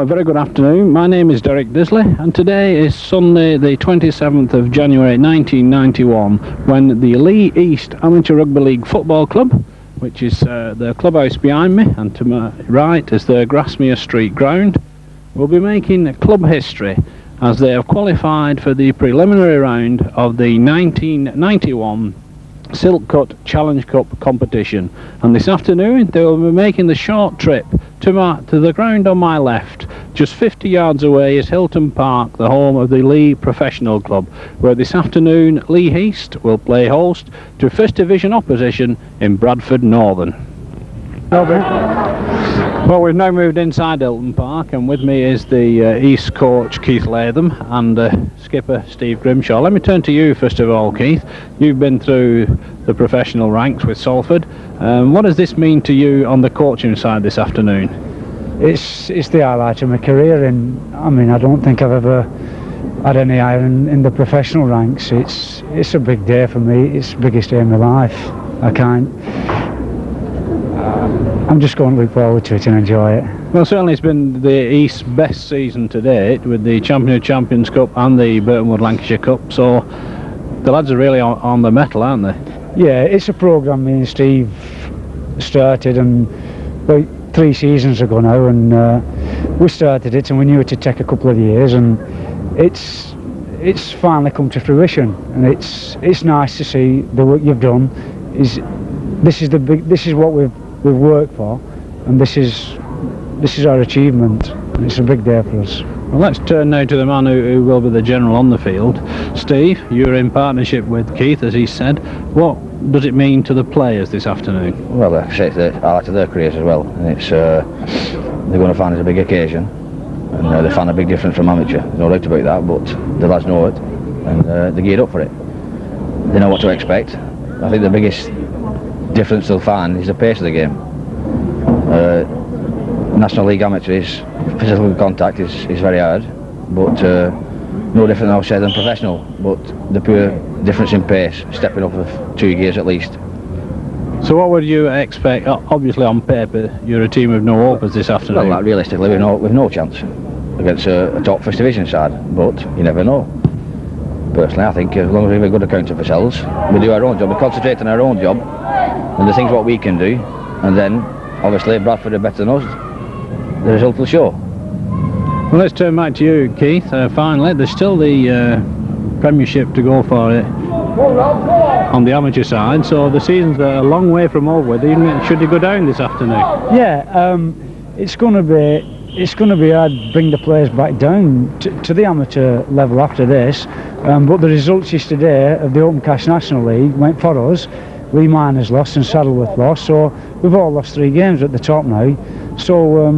Well, a very good afternoon. My name is Derek Disley, and today is Sunday the 27th of January 1991, when the Leigh East Amateur Rugby League Football Club, which is the clubhouse behind me, and to my right is the Grasmere Street ground, will be making club history as they have qualified for the preliminary round of the 1991 Silk Cut Challenge Cup competition. And this afternoon they will be making the short trip to the ground on my left. Just 50 yards away is Hilton Park, the home of the Leigh Professional Club, where this afternoon Leigh East will play host to First Division opposition in Bradford Northern. Well, we've now moved inside Hilton Park, and with me is the East coach Keith Latham and skipper Steve Grimshaw. Let me turn to you first of all, Keith. You've been through the professional ranks with Salford. What does this mean to you on the coaching side this afternoon? It's the highlight of my career, and I mean, I don't think I've ever had any higher in the professional ranks. It's a big day for me. It's the biggest day of my life. I'm just going to look forward to it and enjoy it. Well, certainly it's been the East's best season to date, with the Champion of Champions Cup and the Burton Wood Lancashire Cup, so the lads are really on the mettle, aren't they? Yeah, it's a programme me and Steve started about 3 seasons ago now, and we started it and we knew it would take a couple of years, and it's finally come to fruition, and it's nice to see the work you've done. This is what we've worked for, and this is our achievement, and it's a big day for us. Well, let's turn now to the man who will be the general on the field. Steve, you're in partnership with Keith, as he said. What does it mean to the players this afternoon? Well, it's the highlight of their careers as well, and it's they're going to find it a big occasion, and they find a big difference from amateur. There's no doubt about that, but the lads know it, and they're geared up for it. They know what to expect. I think the biggest difference they'll find is the pace of the game. National League amateurs, physical contact is very hard, but no different, I would say, than professional, but the pure difference in pace, stepping up of 2 gears at least. So what would you expect? Obviously on paper you're a team with no hopers this afternoon. Well, realistically we've no chance against a top First Division side, but you never know. Personally, I think as long as we have a good account of ourselves, we do our own job, we concentrate on our own job and the things what we can do, and then obviously if Bradford are better than us, the result will show. Well, let's turn back to you, Keith. Finally, there's still the Premiership to go for it on the amateur side, so the season's a long way from over. Should they go down this afternoon? Yeah, it's going to be hard to bring the players back down to the amateur level after this, but the results yesterday of the Open Cash National League went for us. Leigh Miners lost and Saddleworth lost, so we've all lost 3 games at the top now, so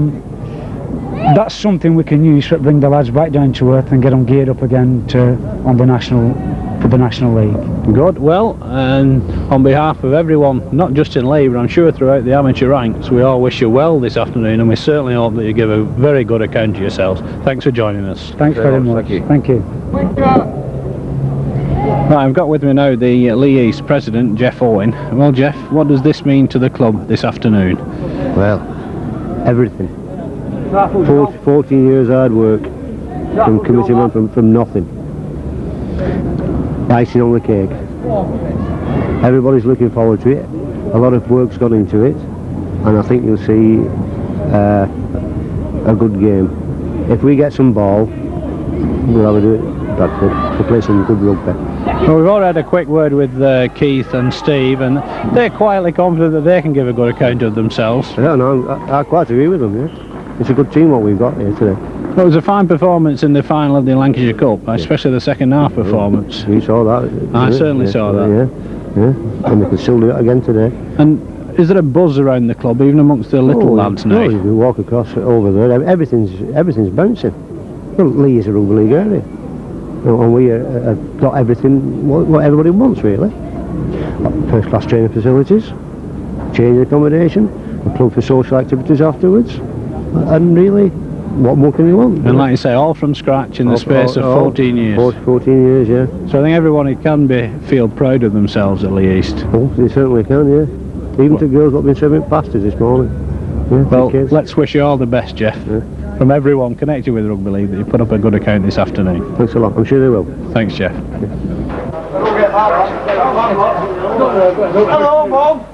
that's something we can use to bring the lads back down to earth and get them geared up again for the National League. Good. Well, and on behalf of everyone, not just in Leigh, but I'm sure throughout the amateur ranks, we all wish you well this afternoon, and we certainly hope that you give a very good account of yourselves. Thanks for joining us. Thanks very much. Thank you. Right, I've got with me now the Leigh East president, Jeff Owen. Well, Jeff, what does this mean to the club this afternoon? Well, everything. 14 years hard work from commitment from nothing. Icing on the cake. Everybody's looking forward to it. A lot of work's gone into it, and I think you'll see a good game. If we get some ball, we'll have a do it. Bradford to play some good rugby. Well, we've already had a quick word with Keith and Steve, and they're quietly confident that they can give a good account of themselves. I don't know, I quite agree with them, yeah. It's a good team what we've got here today. Well, it was a fine performance in the final of the Lancashire Cup, especially the second half performance. We saw that. I certainly saw that. Yeah, and we can still do it again today. And is there a buzz around the club, even amongst the little lads now? No, you can walk across over there, everything's bouncing. Well, Leigh is a rugby league area. And we have got everything what everybody wants, really. First class training facilities, change accommodation, a club for social activities afterwards, and really, what more can you want? And like you say, all from scratch in the space of 14 years. 14 years, yeah. So I think everyone can feel proud of themselves at Leigh East. Oh, they certainly can, yeah. Even to girls that have been serving pasties this morning. Yeah, well, let's wish you all the best, Jeff. Yeah. from everyone connected with rugby league that you put up a good account this afternoon. Thanks a lot, I'm sure they will. Thanks, Jeff. Hello, Mum.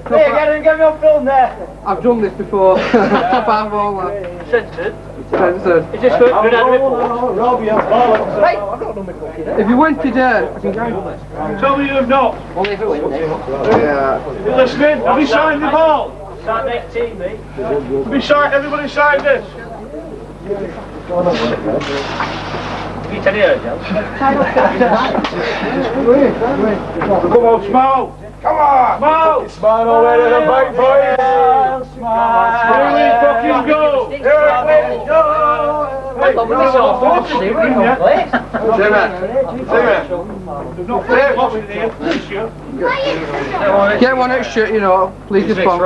Hey, get me on film there. I've done this before. Top half all that. Censored. Censored. Is this for Hey, I've not done my cooking. If you went today, Tell me you've not. only if it went. Yeah. You listening? Have you signed the ball? Sign next team, mate. Have you signed, everybody signed this? You tell you, come on, smile. Come on! Smile! Smile away to the back, boys! Smile! Here we fucking go! Here we go! Hey, no, Get one extra, you know, please the sponsor.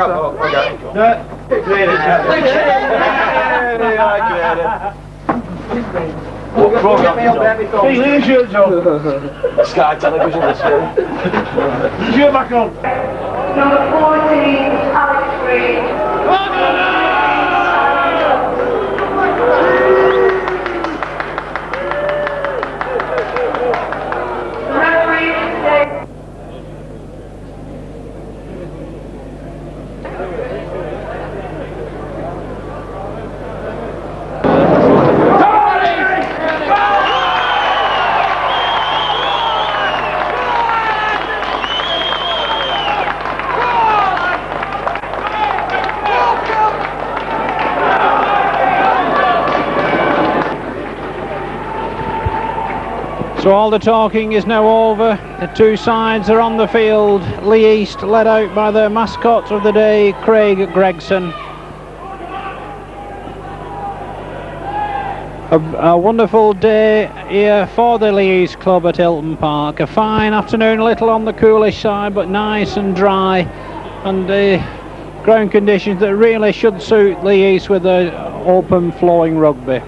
Hey, leave your shirts on. Sky Television this year. Shirt back on. Number 14, Alex Green. Referee mistake. So all the talking is now over. The two sides are on the field. Leigh East led out by their mascot of the day, Craig Gregson. A wonderful day here for the Leigh East club at Hilton Park. A fine afternoon, a little on the coolish side, but nice and dry, and ground conditions that really should suit Leigh East with the open flowing rugby.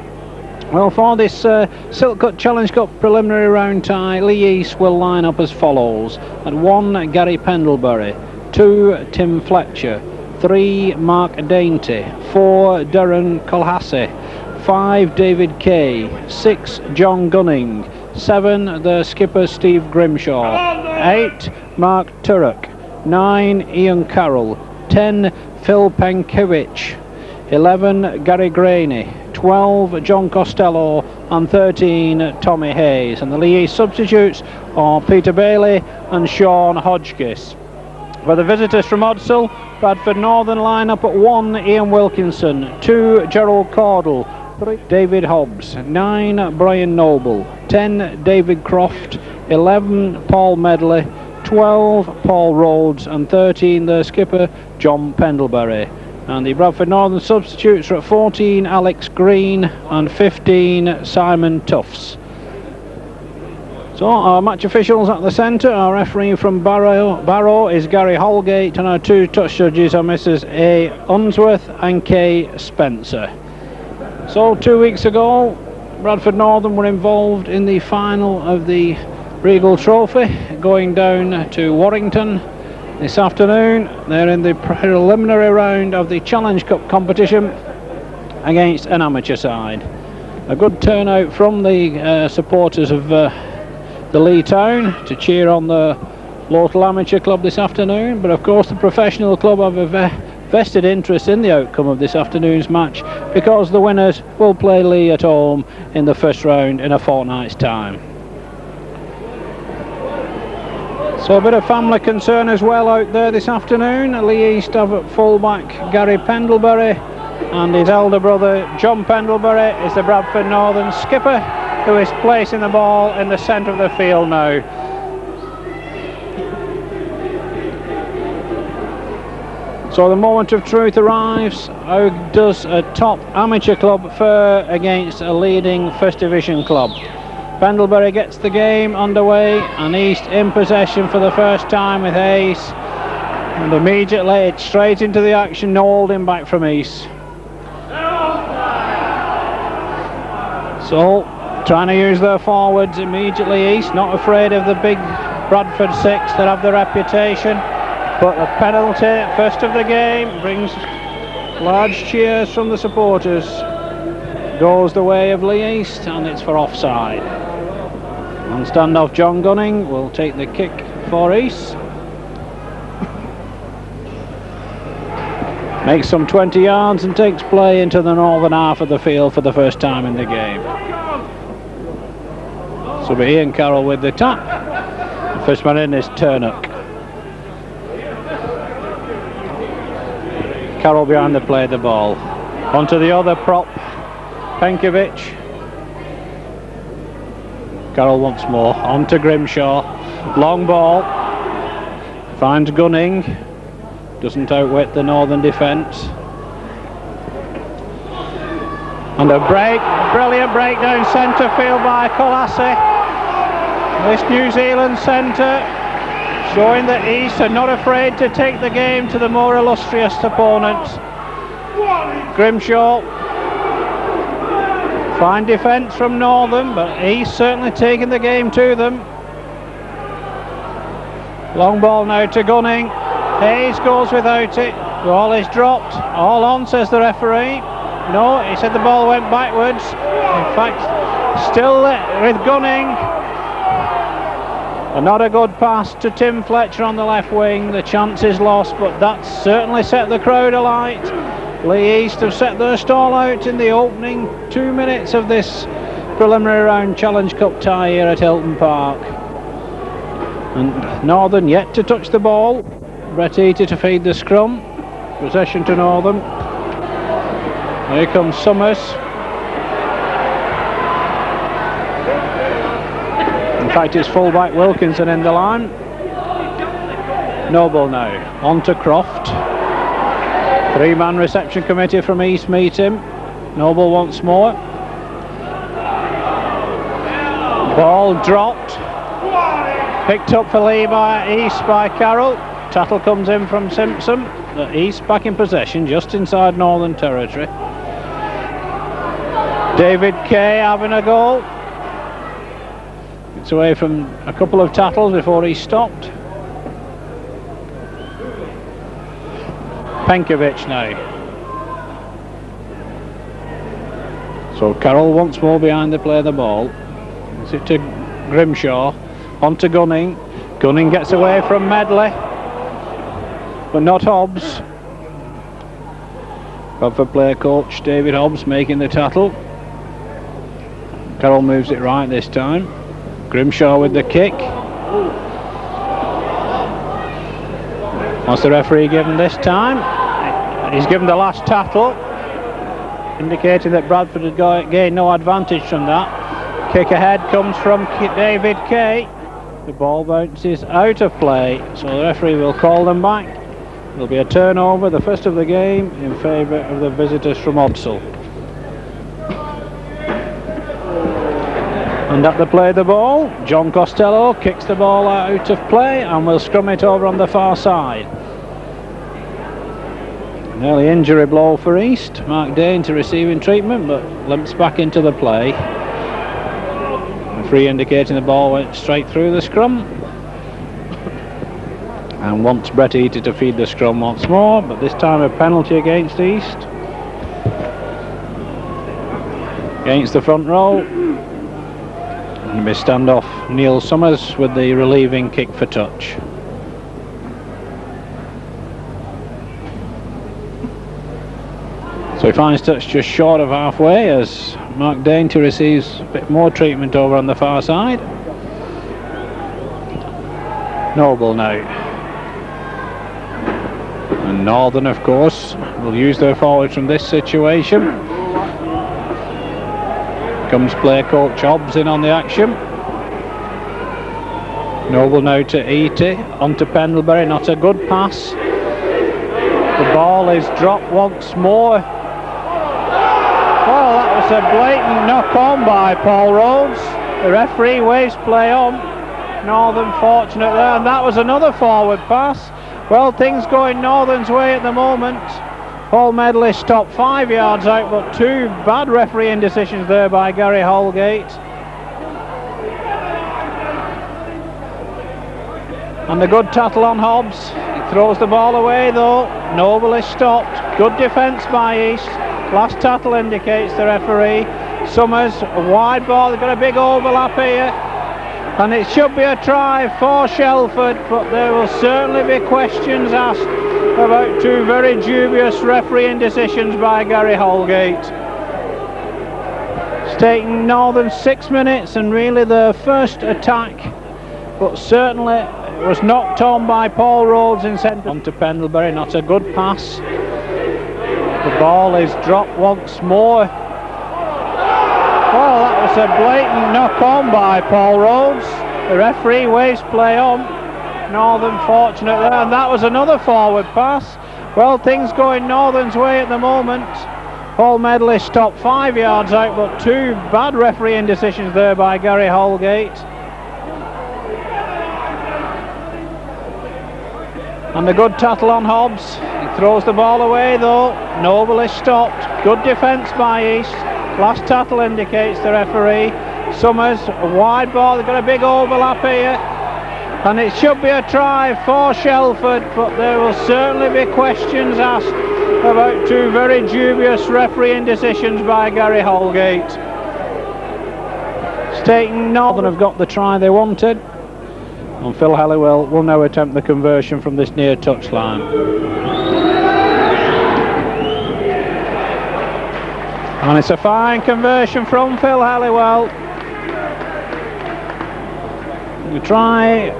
Well, for this Silk Cut Challenge Cup preliminary round tie, Leigh East will line up as follows. At 1, Gary Pendlebury. 2, Tim Fletcher. 3, Mark Dainty. 4, Darren Colhassie. 5, David Kay. 6, John Gunning. 7, the skipper Steve Grimshaw. 8, Mark Turek. 9, Ian Carroll. 10, Phil Penkiewicz. 11, Gary Graney. 12, John Costello, and 13, Tommy Hayes. And the Leigh East substitutes are Peter Bailey and Sean Hodgkiss. For the visitors from Odsal, Bradford Northern line up at 1, Ian Wilkinson. 2, Gerald Caudle. 3, David Hobbs. 9, Brian Noble. 10, David Croft. 11, Paul Medley. 12, Paul Rhodes. And 13, the skipper, John Pendlebury. And the Bradford Northern substitutes are at 14, Alex Green, and 15, Simon Tufts. So our match officials at the centre, our referee from Barrow is Gary Holgate, and our two touch judges are Mrs. A. Unsworth and K. Spencer. So 2 weeks ago, Bradford Northern were involved in the final of the Regal Trophy, going down to Warrington. This afternoon they're in the preliminary round of the Challenge Cup competition against an amateur side. A good turnout from the supporters of the Leigh Town to cheer on the local amateur club this afternoon, but of course the professional club have a vested interest in the outcome of this afternoon's match, because the winners will play Leigh at home in the first round in a fortnight's time. So a bit of family concern as well out there this afternoon. Leigh East have at full-back Gary Pendlebury, and his elder brother John Pendlebury is the Bradford Northern skipper, who is placing the ball in the centre of the field now. So the moment of truth arrives. How does a top amateur club fare against a leading First Division club? Pendlebury gets the game underway, and East in possession for the first time with Hayes, and immediately it's straight into the action, no holding back from East. So trying to use their forwards immediately, East not afraid of the big Bradford 6 that have the reputation, but a penalty first of the game brings Large cheers from the supporters. Goes the way of Leigh East, and it's for offside. On standoff, John Gunning will take the kick for East. Makes some 20 yards and takes play into the northern half of the field for the first time in the game. So be Ian Carroll with the tap. The first man in is Turnock. Carroll behind the play, the ball. Onto the other prop, Penkovic. Carroll once more, onto Grimshaw. Long ball. Finds Gunning. Doesn't outwit the Northern defence. And a break, brilliant break down centre field by Colassie. This New Zealand centre showing that East are not afraid to take the game to the more illustrious opponents. Grimshaw. Fine defence from Northern, but East certainly taking the game to them. Long ball now to Gunning. Hayes goes without it. Ball is dropped. All on, says the referee. No, he said the ball went backwards. In fact, still with Gunning. Not a good pass to Tim Fletcher on the left wing. The chance is lost, but that's certainly set the crowd alight. Leigh East have set their stall out in the opening 2 minutes of this preliminary round Challenge Cup tie here at Hilton Park. And Northern yet to touch the ball. Brett Eater to feed the scrum. Possession to Northern. Here comes Summers. In fact, it's fullback Wilkinson in the line. Noble now. On to Croft. Three-man reception committee from East meet him. Noble once more. Ball dropped. Picked up for Leigh by East by Carroll. Tattle comes in from Simpson. The East back in possession just inside Northern territory. David Kay having a goal. It's away from a couple of tattles before he stopped. Penkovic now. So Carroll once more behind the play of the ball. Gives it to Grimshaw. On to Gunning. Gunning gets away from Medley, but not Hobbs. Bradford player coach David Hobbs making the tattle. Carroll moves it right this time. Grimshaw with the kick. What's the referee given this time? He's given the last tattle, indicating that Bradford had gained no advantage from that. Kick ahead comes from David Kay. The ball bounces out of play, so the referee will call them back. There'll be a turnover, the first of the game, in favour of the visitors from Odsal. And at the play of the ball, John Costello kicks the ball out of play and will scrum it over on the far side. An early injury blow for East. Mark Dane to receiving treatment, but limps back into the play. Referee indicating the ball went straight through the scrum. And wants Brett Eater to feed the scrum once more, but this time a penalty against East. Against the front row. And we stand off Neil Summers with the relieving kick for touch. So he finds touch just short of halfway as Mark Dainty receives a bit more treatment over on the far side. Noble now. And Northern, of course, will use their forwards from this situation. Comes player coach Hobbs in on the action. Noble now to Eaty, on to Pendlebury, not a good pass. The ball is dropped once more. Well, that was a blatant knock on by Paul Rhodes. The referee waves play on. Northern fortunate there, and that was another forward pass. Well, things going Northern's way at the moment. Paul Medley stopped 5 yards out, but two bad refereeing decisions there by Gary Holgate. And a good tattle on Hobbs. He throws the ball away though. Noble is stopped. Good defence by East. Last tackle indicates the referee. Summers, a wide ball, they've got a big overlap here. And it should be a try for Shelford, but there will certainly be questions asked about two very dubious refereeing decisions by Gary Holgate. It's taken Northern 6 minutes and really their first attack, but certainly it was knocked on by Paul Rhodes in centre. On to Pendlebury, not a good pass. The ball is dropped once more. Well, that was a blatant knock on by Paul Rhodes. The referee waves play on. Northern fortunate there, and that was another forward pass. Well, things going Northern's way at the moment. Paul Medley stopped 5 yards out, but two bad refereeing decisions there by Gary Holgate. And a good tattle on Hobbs. He throws the ball away though. Noble is stopped. Good defence by East. Last tattle indicates the referee. Summers, a wide ball, they've got a big overlap here. And it should be a try for Shelford, but there will certainly be questions asked about two very dubious refereeing decisions by Gary Holgate. Staten Northern have got the try they wanted. And Phil Halliwell will now attempt the conversion from this near touchline. And it's a fine conversion from Phil Halliwell. The try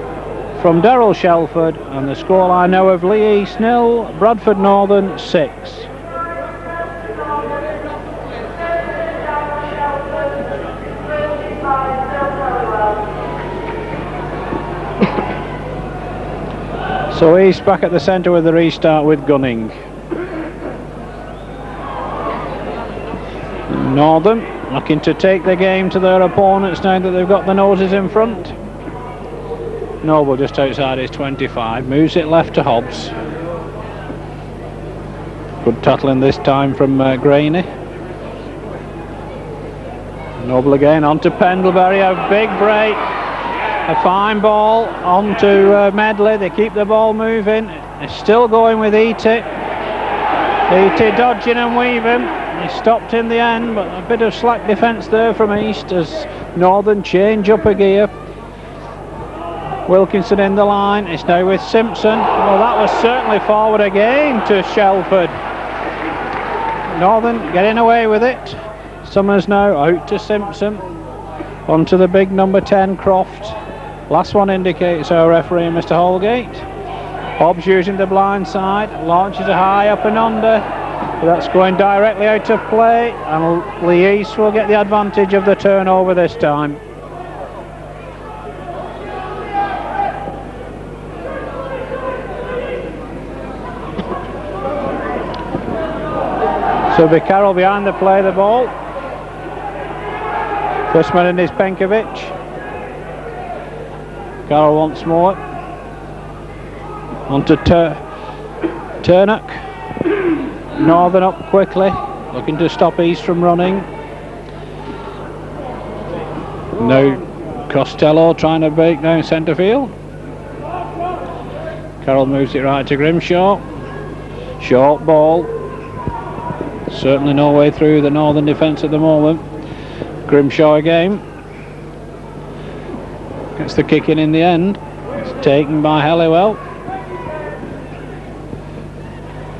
from Daryl Shelford, and the scoreline now of Leigh East 0, Bradford Northern 6. So East back at the centre with the restart with Gunning. Northern looking to take the game to their opponents now that they've got the noses in front. Noble just outside his 25, moves it left to Hobbs. Good tackling this time from Graney. Noble again onto Pendlebury, a big break. A fine ball onto Medley. They keep the ball moving. They're still going with Eaty. Eaty dodging and weaving. He stopped in the end, but a bit of slack defence there from East as Northern change up a gear. Wilkinson in the line. It's now with Simpson. Well, that was certainly forward again to Shelford. Northern getting away with it. Summers now out to Simpson. Onto the big number 10 Croft. Last one indicates our referee, Mr. Holgate. Hobbs using the blind side, launches a high up and under, but that's going directly out of play, and Leigh East will get the advantage of the turnover this time. So be Carroll behind the play, the ball. First man in is Penkovic. Carroll once more. On to Turnock. Northern up quickly, looking to stop East from running. Now Costello trying to break down centre field. Carroll moves it right to Grimshaw. Short ball. Certainly no way through the Northern defence at the moment. Grimshaw again. Gets the kick in the end. It's taken by Halliwell.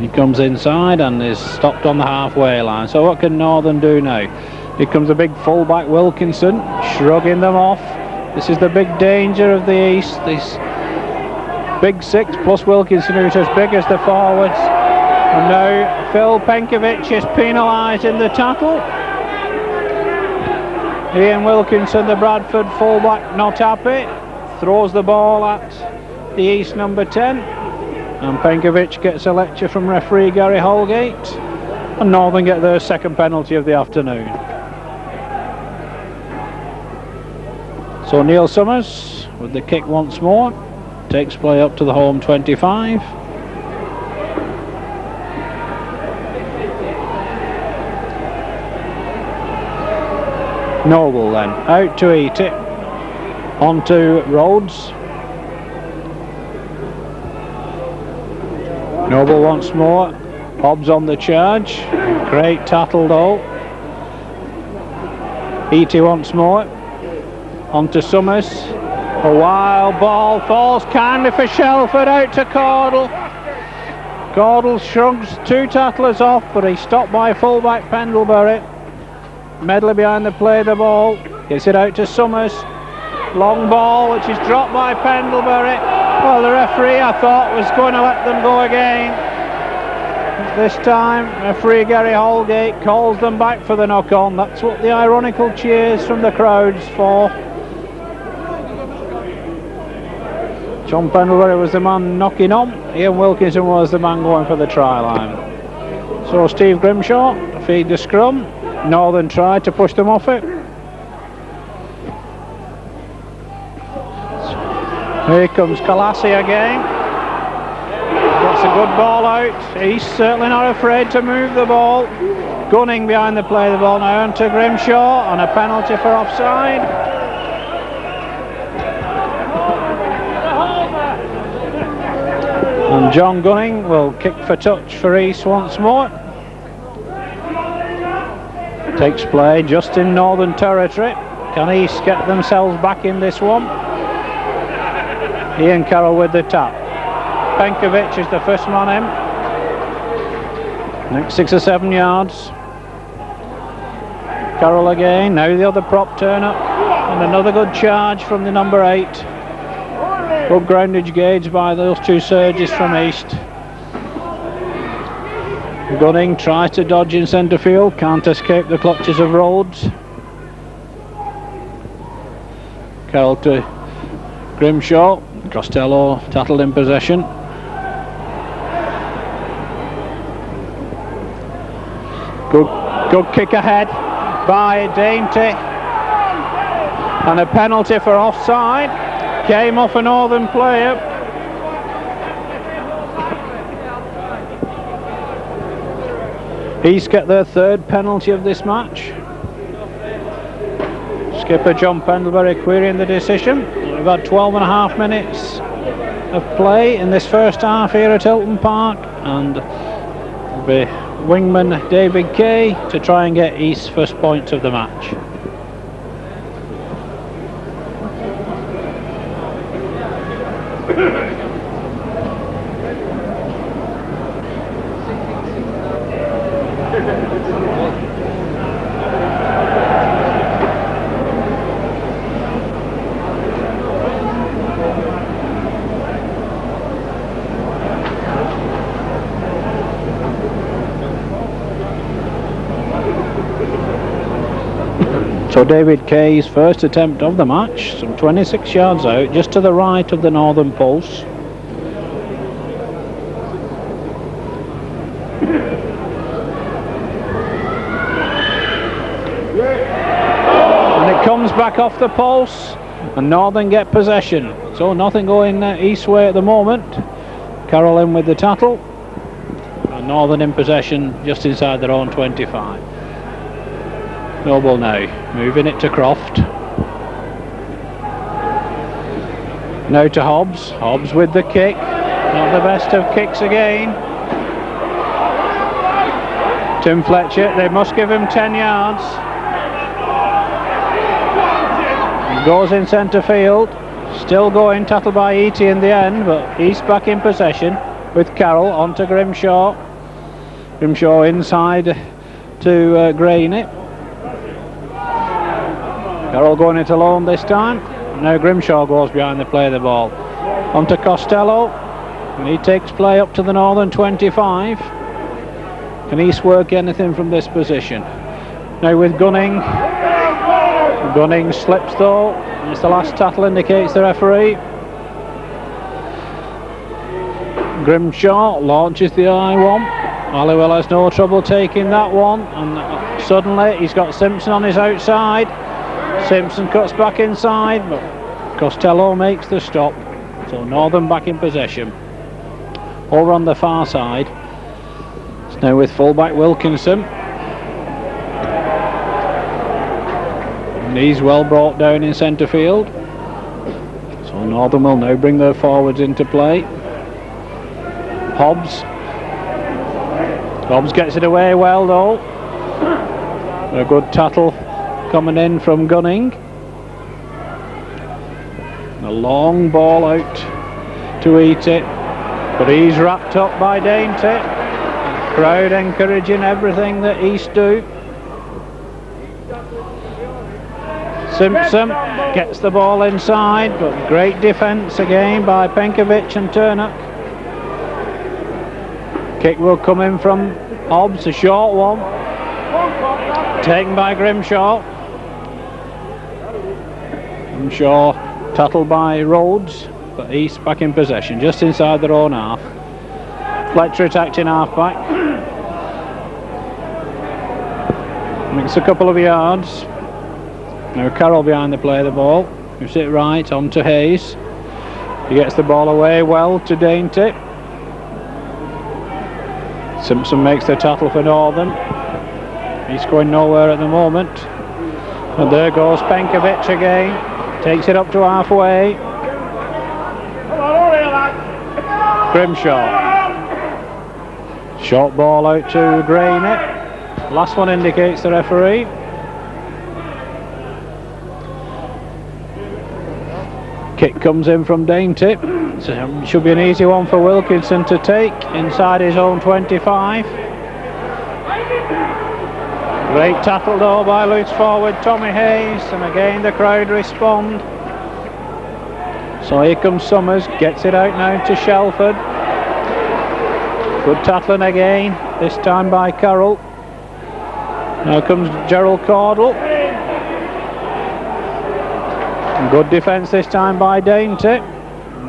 He comes inside and is stopped on the halfway line. So what can Northern do now? Here comes the big fullback Wilkinson, shrugging them off. This is the big danger of the East. This big six plus Wilkinson, who's as big as the forwards. And now Phil Penkovic is penalised in the tackle. Ian Wilkinson, the Bradford fullback, not happy. Throws the ball at the East number 10. And Penkovic gets a lecture from referee Gary Holgate. And Northern get their second penalty of the afternoon. So Neil Summers with the kick once more. Takes play up to the home 25. Noble then, out to eat it, on to Rhodes. Noble once more, Hobbs on the charge. Great tackle though. Eaty once more. On to Summers. A wild ball falls kindly for Shelford, out to Caudle. Caudle shrugs two tacklers off, but he's stopped by fullback Pendlebury. Medley behind the play of the ball. Gets it out to Summers. Long ball, which is dropped by Pendlebury. Well, the referee, I thought, was going to let them go again. This time, referee Gary Holgate calls them back for the knock-on. That's what the ironical cheers from the crowds for. John Pendlebury was the man knocking on. Ian Wilkinson was the man going for the try line. So Steve Grimshaw to feed the scrum. Northern tried to push them off it. Here comes Kalassi again. Gets a good ball out. He's certainly not afraid to move the ball. Gunning behind the play of the ball now onto Grimshaw, and a penalty for offside. And John Gunning will kick for touch for East once more. Takes play just in Northern territory. Can East get themselves back in this one? Ian Carroll with the tap. Penkovic is the first man in. Next 6 or 7 yards. Carroll again. Now the other prop turn up. And another good charge from the number 8. Good groundage gauge by those two surges from East. Gunning tries to dodge in centre field. Can't escape the clutches of Rhodes. Carroll to Grimshaw. Costello tattled in possession. Good kick ahead by Dainty, and a penalty for offside. Came off a Northern player. East get their 3rd penalty of this match. Skipper John Pendlebury querying the decision. We've had 12.5 minutes of play in this first half here at Hilton Park, and it'll be wingman David Kay to try and get East's first points of the match. So David Kay's first attempt of the match, some 26 yards out, just to the right of the Northern post. And it comes back off the post, and Northern get possession. So nothing going East way at the moment. Carroll in with the tattle, and Northern in possession just inside their own 25. Noble now, moving it to Croft. Now to Hobbs. Hobbs with the kick. Not the best of kicks again. Tim Fletcher, they must give him 10 yards. He goes in centre field. Still going, tattled by Eaty in the end, but East back in possession with Carroll onto Grimshaw. Grimshaw inside to Graney. Carroll going it alone this time. Now Grimshaw goes behind the play of the ball. On to Costello. And he takes play up to the Northern 25. Can East work anything from this position? Now with Gunning. Gunning slips though. It's the last tattle, indicates the referee. Grimshaw launches the high one. Halliwell has no trouble taking that one. And suddenly he's got Simpson on his outside. Simpson cuts back inside, but Costello makes the stop. So Northern back in possession. Over on the far side. It's now with fullback Wilkinson. And he's well brought down in centre field. So Northern will now bring their forwards into play. Hobbs. Hobbs gets it away well though. A good tattle coming in from Gunning. A long ball out to eat it, but he's wrapped up by Dainty. Crowd encouraging everything that East do. Simpson gets the ball inside, but great defence again by Penkovic and Turnock. Kick will come in from Hobbs, a short one, taken by Grimshaw. Grimshaw tattled by Rhodes, but East back in possession, just inside their own half. Fletcher attacked in half back. Makes a couple of yards. Now Carroll behind the play of the ball. Gives it right on to Hayes. He gets the ball away well to Dainty. Simpson makes the tattle for Northern. He's going nowhere at the moment. And there goes Penkovic again. Takes it up to halfway. Grimshaw. Short ball out to Graney. Last one indicates the referee. Kick comes in from Dainty. So should be an easy one for Wilkinson to take inside his own 25. Great tackle though by loose forward Tommy Hayes, and again the crowd respond. So here comes Summers, gets it out now to Shelford. Good tackling again, this time by Carroll. Now comes Gerald Caudle. Good defence this time by Dainty.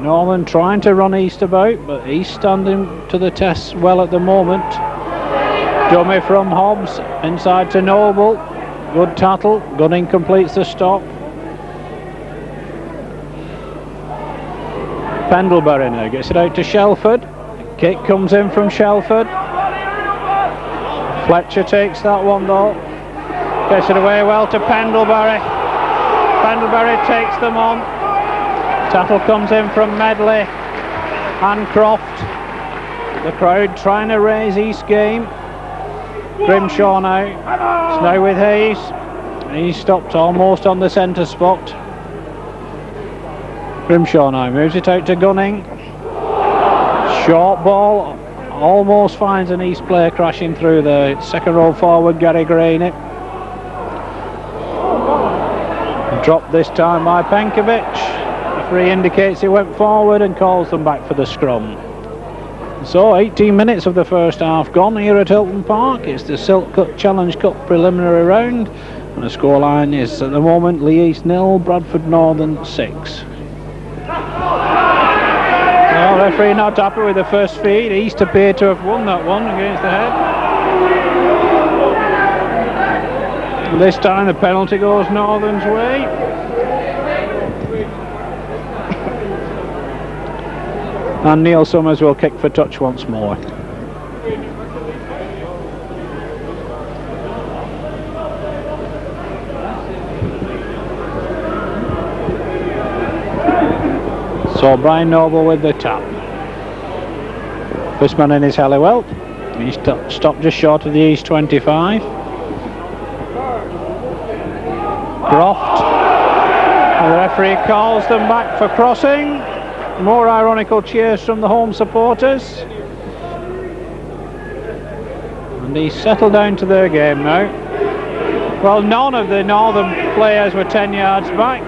Northern trying to run East about, but East standing to the test well at the moment. Dummy from Hobbs, inside to Noble. Good tattle, Gunning completes the stop. Pendlebury now gets it out to Shelford. Kick comes in from Shelford. Fletcher takes that one though. Gets it away well to Pendlebury. Pendlebury takes them on. Tattle comes in from Medley and Croft. The crowd trying to raise East game. Grimshaw now. It's now with Hayes. He stopped almost on the centre spot. Grimshaw now moves it out to Gunning. Short ball. Almost finds an East player crashing through there. It's second row forward Gary Graney. Dropped this time by Penkovic. Referee indicates he went forward and calls them back for the scrum. So 18 minutes of the first half gone here at Hilton Park. It's the Silk Cut Challenge Cup preliminary round, and the scoreline is at the moment Leigh East 0, Bradford Northern 6. Well, referee not happy with the first feed. East appear to have won that one against the head. This time the penalty goes Northern's way. And Neil Summers will kick for touch once more. So Brian Noble with the tap. First man in is Halliwell. He's stopped just short of the East 25. Croft. And the referee calls them back for crossing. More ironical cheers from the home supporters. And he's settled down to their game now. Well, none of the Northern players were 10 yards back,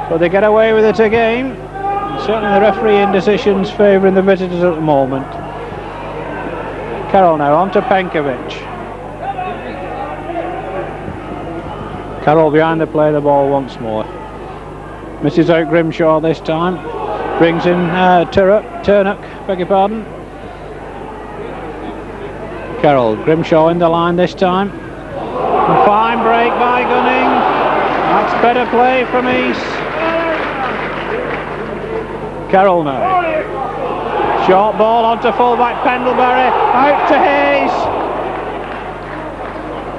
but they get away with it again. And certainly the referee indecision's favouring the visitors at the moment. Carroll now on to Penkovic. Carroll behind the play of the ball once more. Misses out Grimshaw this time. Brings in Turnock, beg your pardon. Carroll, Grimshaw in the line this time. A fine break by Gunning. That's better play from East. Carroll now. Short ball onto fullback Pendlebury. Out to Hayes.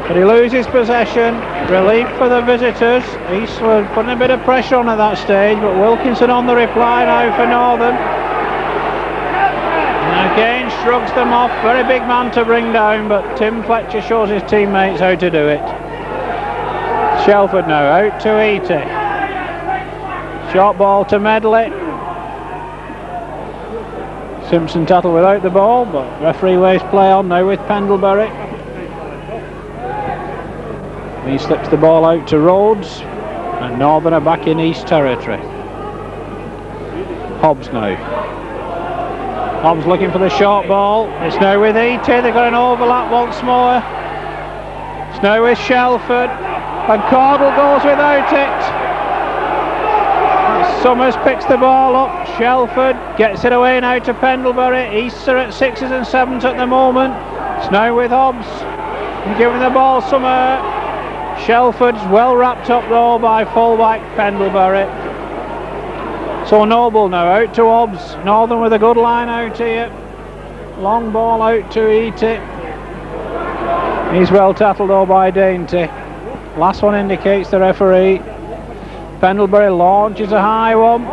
But he loses possession. Relief for the visitors. East were putting a bit of pressure on at that stage, but Wilkinson on the reply now for Northern. Now Kane shrugs them off. Very big man to bring down, but Tim Fletcher shows his teammates how to do it. Shelford now out to Eaty. Short ball to Medley. Simpson Tattle without the ball, but referee waves play on now with Pendlebury. He slips the ball out to Rhodes, and Northern are back in East territory. Hobbs now. Hobbs looking for the short ball. It's now with Eaty. They've got an overlap once more. It's now with Shelford, and Caudle goes without it. Summers picks the ball up. Shelford gets it away now to Pendlebury. East are at 6s and 7s at the moment. It's now with Hobbs, and giving the ball somewhere. Shelford's well wrapped up though by fullback Pendlebury. So Noble now out to Hobbs. Northern with a good line out here. Long ball out to Eaty. He's well tackled though by Dainty. Last one indicates the referee. Pendlebury launches a high one.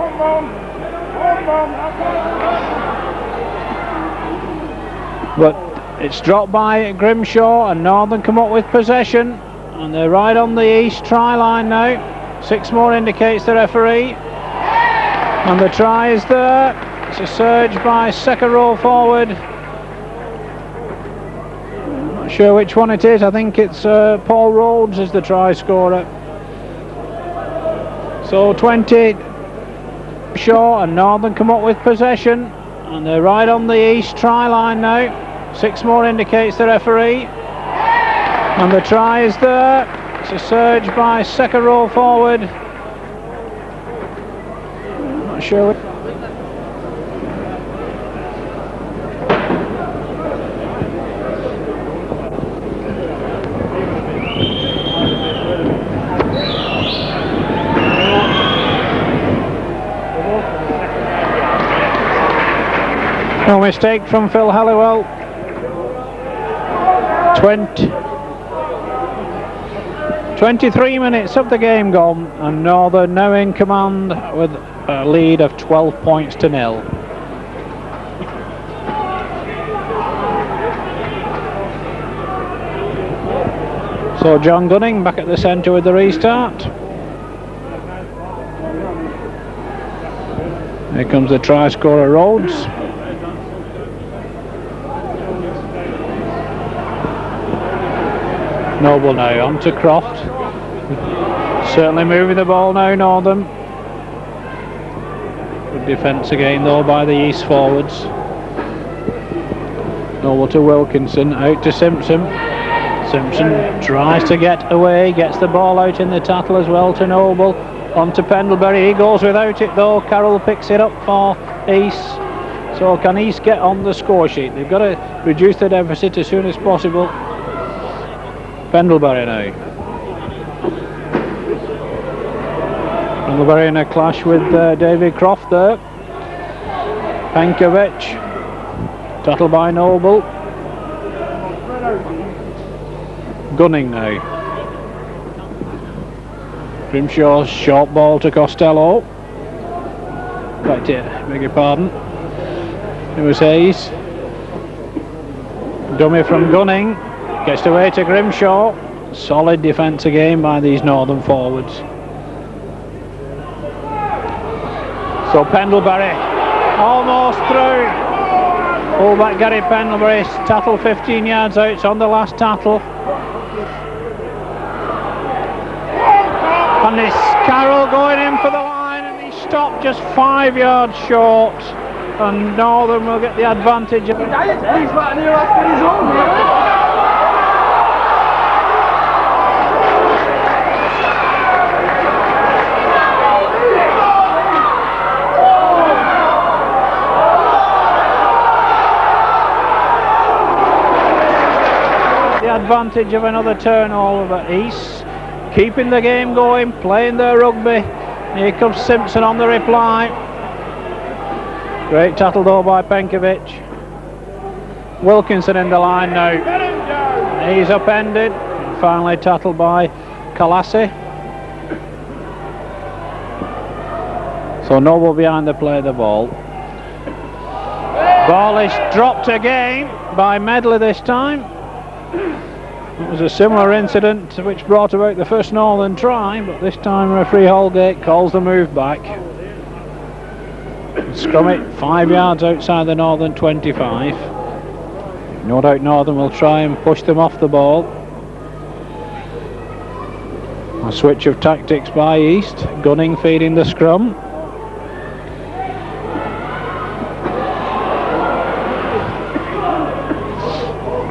But it's dropped by Grimshaw, and Northern come up with possession. And they're right on the East try line now. 6 more indicates the referee. And the try is there. It's a surge by second row forward. Not sure which one it is. I think it's Paul Rhodes is the try scorer. So 20 Shaw and Northern come up with possession. And they're right on the East try line now. 6 more indicates the referee. And the try is there. It's a surge by second row forward. Not sure. No mistake from Phil Halliwell. 23 minutes of the game gone, and Northern now in command with a lead of 12 points to 0. So John Gunning back at the centre with the restart. Here comes the try scorer Rhodes. Noble now on to Croft. Certainly moving the ball now, Northern. Good defence again though by the East forwards. Noble to Wilkinson, out to Simpson. Simpson tries to get away, gets the ball out in the tackle as well to Noble. On to Pendlebury, he goes without it though. Carroll picks it up for East. So can East get on the score sheet? They've got to reduce the deficit as soon as possible. Pendlebury now. Pendlebury in a clash with David Croft there. Pankovic. Tattle by Noble. Gunning now. Grimshaw's short ball to Costello. Right here, beg your pardon. It was Hayes. Dummy from Gunning. Gets away to Grimshaw. Solid defence again by these Northern forwards. So Pendlebury almost through. Fullback Gary Pendlebury, tattle 15 yards out. It's on the last tattle. And it's Carroll going in for the line, and he stopped just 5 yards short. And Northern will get the advantage. Advantage of another turnover. East keeping the game going, playing their rugby. Here comes Simpson on the reply. Great tattle though by Penkovic. Wilkinson in the line now. He's upended. And finally tattled by Kalassi. So Noble behind the play of the ball. Ball is dropped again by Medley this time. It was a similar incident which brought about the first Northern try, but this time referee Holgate calls the move back. Scrum it 5 yards outside the Northern 25. No doubt Northern will try and push them off the ball. A switch of tactics by East. Gunning feeding the scrum.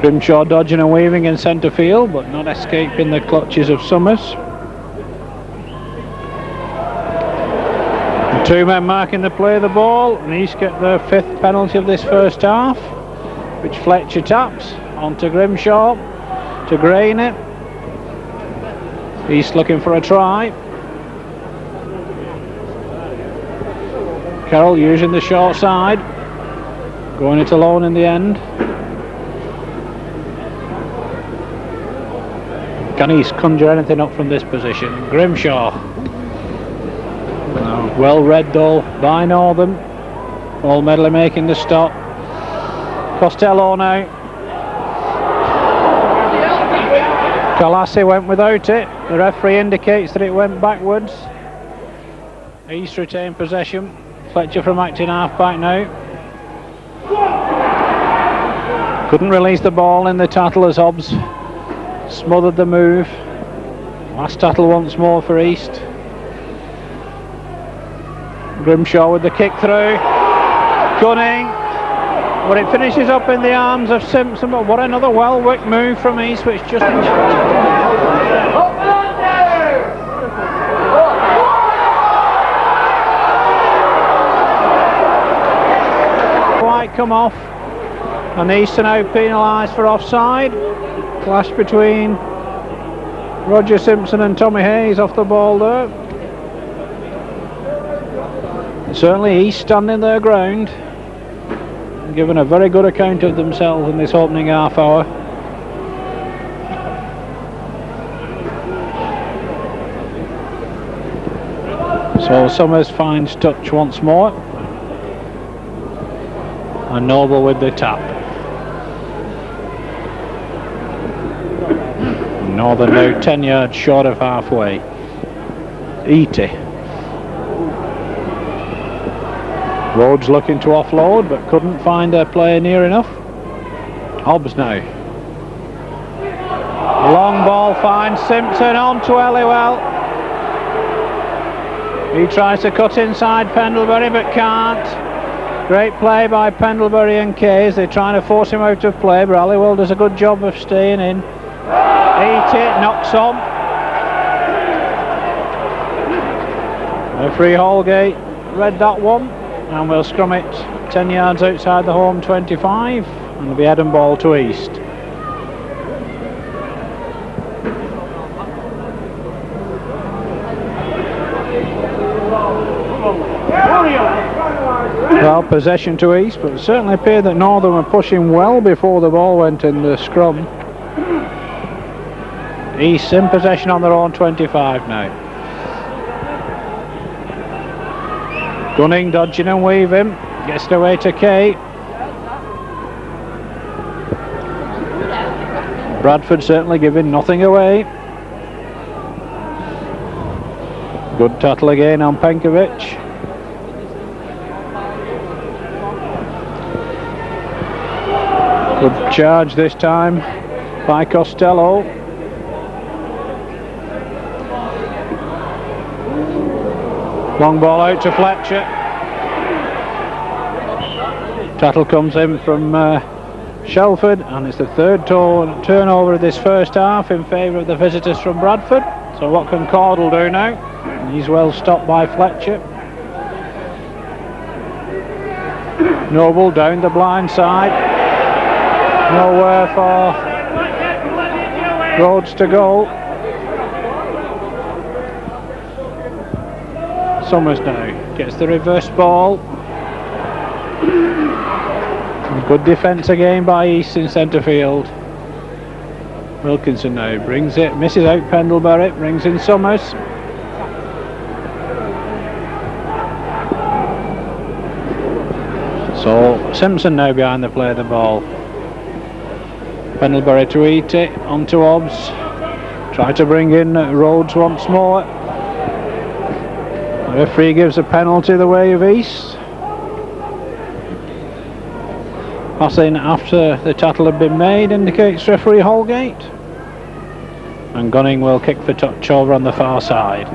Grimshaw dodging and weaving in centre field, but not escaping the clutches of Summers. The two men marking the play of the ball, and East get their 5th penalty of this first half, which Fletcher taps onto Grimshaw to grain it. East looking for a try. Carroll using the short side, going it alone in the end. Can East conjure anything up from this position? Grimshaw. Well read though by Northern. All Medley making the stop. Costello now. Kalassi went without it. The referee indicates that it went backwards. East retain possession. Fletcher from acting half back now. Couldn't release the ball in the tackle as Hobbs smothered the move. Last tackle once more for East. Grimshaw with the kick through. Gunning. But it finishes up in the arms of Simpson. But what another well-worked move from East, which just quite come off. And East are now penalised for offside. Clash between Roger Simpson and Tommy Hayes off the ball there. Certainly East standing their ground and giving a very good account of themselves in this opening half hour. So Summers finds touch once more, and Noble with the tap. Northern now 10 yards short of halfway. Eaty. Rhodes looking to offload but couldn't find a player near enough. Hobbs now. Long ball finds Simpson on to Elliwell. He tries to cut inside Pendlebury but can't. Great play by Pendlebury and Kays. They're trying to force him out of play, but Elliwell does a good job of staying in. Eaty knocks on. Referee Holgate read that one, and we'll scrum it 10 yards outside the home 25, and it'll be head and ball to East. Well, possession to East, but it certainly appeared that Northern were pushing well before the ball went in the scrum. East in possession on their own 25 now. Gunning, dodging and weaving. Gets it away to Kay. Bradford certainly giving nothing away. Good tackle again on Penkovic. Good charge this time by Costello. Long ball out to Fletcher. Tattle comes in from Shelford, and it's the third turnover of this first half in favour of the visitors from Bradford. So what can Caudle do now? He's well stopped by Fletcher. Noble down the blind side. Nowhere for Rhodes to go. Summers now gets the reverse ball. Good defence again by East in centre field. Wilkinson now brings it, misses out Pendlebury, brings in Summers. So Simpson now behind the play of the ball. Pendlebury to eat it, onto Hobbs. Try to bring in Rhodes once more. The referee gives a penalty the way of East. Passing after the tackle had been made indicates referee Holgate. And Gunning will kick for touch over on the far side.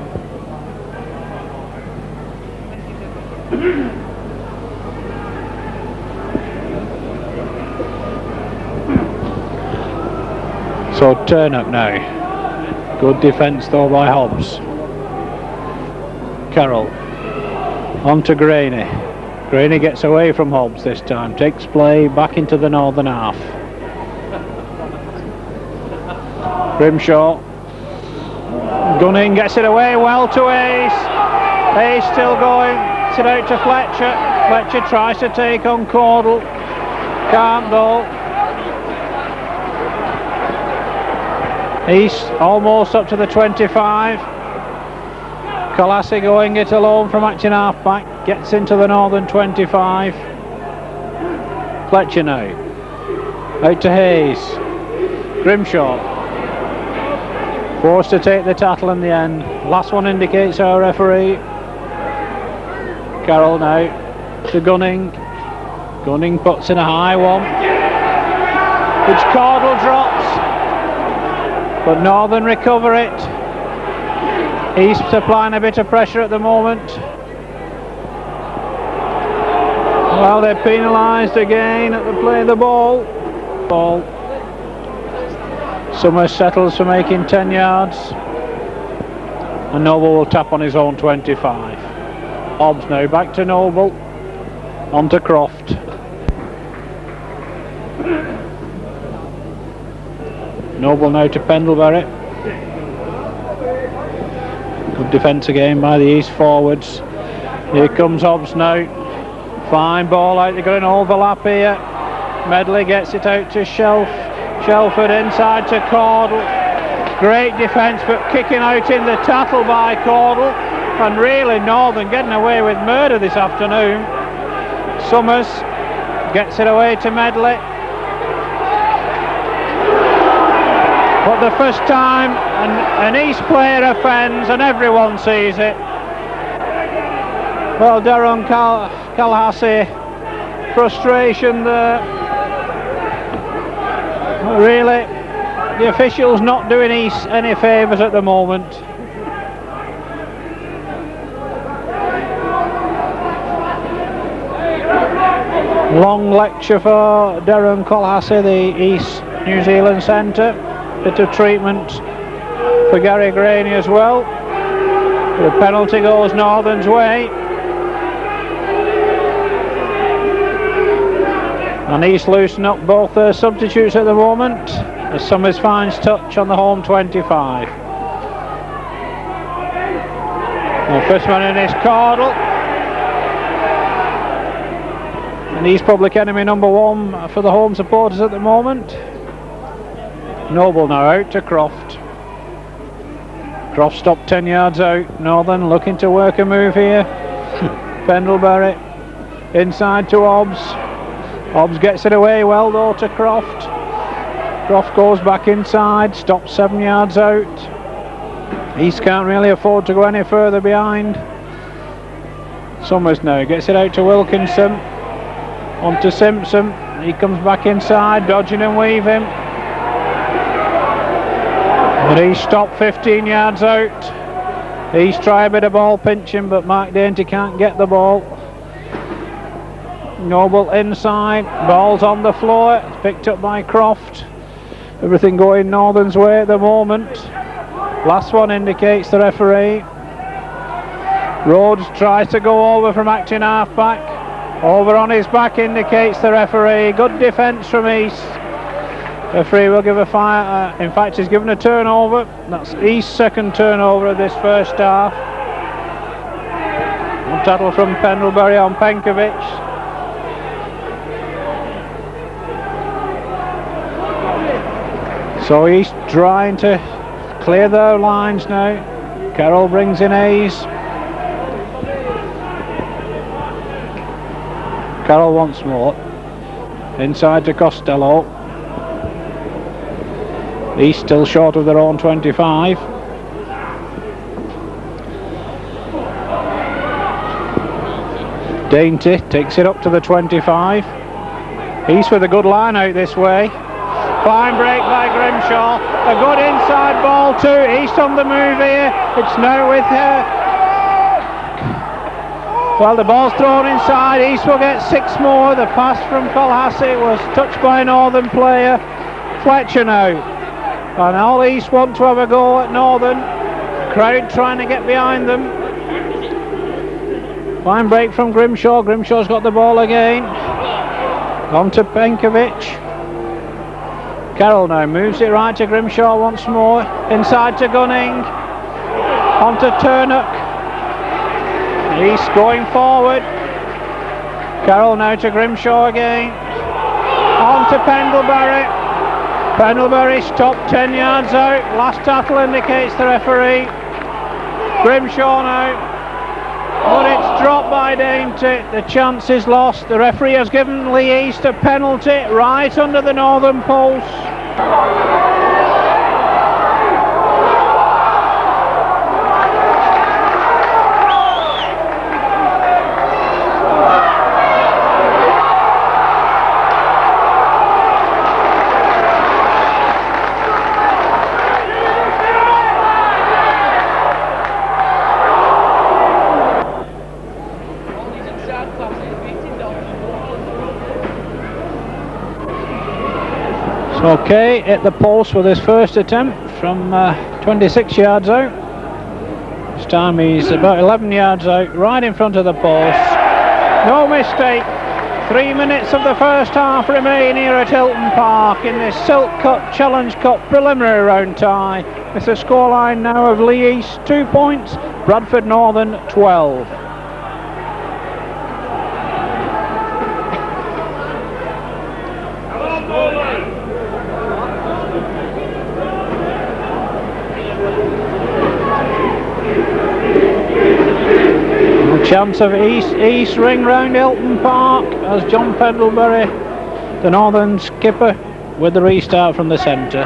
So turn up now. Good defence though by Hobbs. Carroll on to Graney. Graney gets away from Hobbs this time, takes play back into the northern half. Grimshaw. Gunning gets it away well to Ace. Ace still going, gets it out to Fletcher. Fletcher tries to take on Caudle. Can't though. East almost up to the 25. Colassie going it alone from acting half-back. Gets into the northern 25. Fletcher now. Out to Hayes. Grimshaw. Forced to take the tackle in the end. Last one indicates our referee. Carroll now to Gunning. Gunning puts in a high one, which Caudle drops. But Northern recover it. East applying a bit of pressure at the moment. Well, they're penalised again at the play of the ball. Summers settles for making 10 yards. And Noble will tap on his own 25. Hobbs now back to Noble. On to Croft. Noble now to Pendlebury. Good defence again by the East forwards. Here comes Hobbs now. Fine ball out, they've got an overlap here. Medley gets it out to Shelford inside to Caudle. Great defence, but kicking out in the tackle by Caudle. And really Northern getting away with murder this afternoon. Summers gets it away to Medley. But the first time an East player offends and everyone sees it. Well, Darren Calhassie, frustration there. Really, the officials not doing East any favours at the moment. Long lecture for Darren Calhassie, the East New Zealand centre. Bit of treatment for Gary Graney as well. The penalty goes Northern's way. And East loosen up both their substitutes at the moment as Summers finds touch on the home 25. The first one in is Caudle. And he's public enemy number one for the home supporters at the moment. Noble now out to Croft. Croft stopped 10 yards out. Northern looking to work a move here. Pendlebury inside to Hobbs. Hobbs gets it away well though to Croft. Croft goes back inside, stops 7 yards out. East can't really afford to go any further behind. Summers now gets it out to Wilkinson. On to Simpson. He comes back inside, dodging and weaving. But he stopped 15 yards out. He's trying a bit of ball pinching, but Mark Dainty can't get the ball. Noble inside, ball's on the floor, it's picked up by Croft. Everything going Northern's way at the moment. Last one indicates the referee. Rhodes tries to go over from acting half-back. Over on his back indicates the referee. Good defence from East. Referee will give a fire. In fact, he's given a turnover. That's East's second turnover of this first half. A tackle from Pendlebury on Penkovic. So East trying to clear their lines now. Carroll brings in Hayes. Carroll once more. Inside to Costello. East still short of their own 25. Dainty takes it up to the 25. East with a good line out this way. Fine break by Grimshaw. A good inside ball too. East on the move here. It's now with her. Well, the ball's thrown inside. East will get 6 more. The pass from Colhassie was touched by a Northern player. Fletcher now. And all East want to have a go at Northern. Crowd trying to get behind them. Fine break from Grimshaw. Grimshaw's got the ball again. On to Penkovic. Carroll now moves it right to Grimshaw once more. Inside to Gunning. On to Turnock. East going forward. Carroll now to Grimshaw again. On to Pendlebury. Pendlebury stopped 10 yards out. Last tackle indicates the referee. Grimshaw now. But it's dropped by Dainty. The chance is lost. The referee has given Leigh East a penalty right under the Northern post. Okay, hit the post with his first attempt from 26 yards out. This time he's about 11 yards out, right in front of the post. No mistake. 3 minutes of the first half remain here at Hilton Park in this Silk Cup Challenge Cup preliminary round tie. With a scoreline now of Leigh East 2 points, Bradford Northern 12. Chance of East ring round Hilton Park as John Pendlebury, the Northern skipper, with the restart from the centre.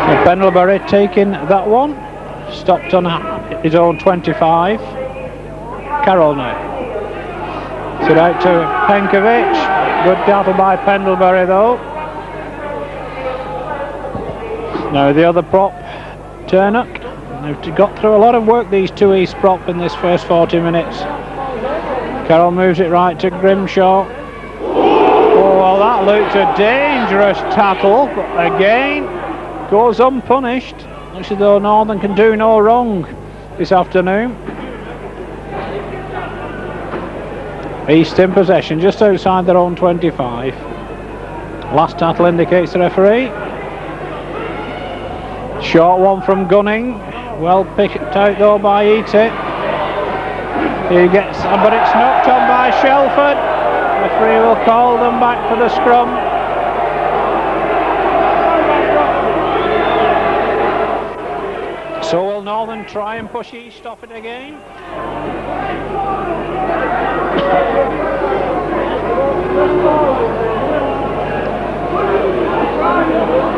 So Pendlebury taking that one, stopped on his own 25. Carroll now. Sit out to Penkovic. Good battle by Pendlebury though. Now the other prop, Turnock. They've got through a lot of work, these two East prop, in this first 40 minutes. Carroll moves it right to Grimshaw. Oh, well, that looked a dangerous tackle, but again, goes unpunished. Looks as though Northern can do no wrong this afternoon. East in possession, just outside their own 25. Last tackle indicates the referee. Short one from Gunning, well picked out though by Eaty. He gets, but it's knocked on by Shelford. The referee will call them back for the scrum. So will Northern try and push East off it again?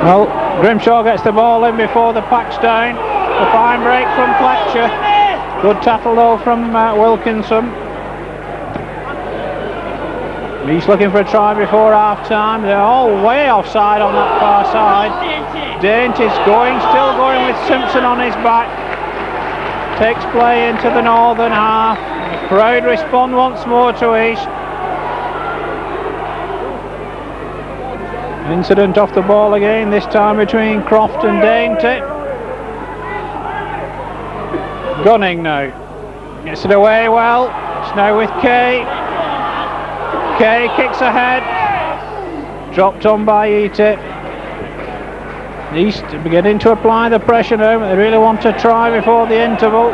Well, Grimshaw gets the ball in before the pack's down. A fine break from Fletcher. Good tackle though from Wilkinson. He's looking for a try before half time. They're all way offside on that far side. Dainty's still going with Simpson on his back. Takes play into the Northern half. The crowd respond once more to East. Incident off the ball again, this time between Croft and Dainty. Gunning now. Gets it away well. It's now with Kay. Kay kicks ahead. Dropped on by Eaty. East beginning to apply the pressure now, but they really want to try before the interval.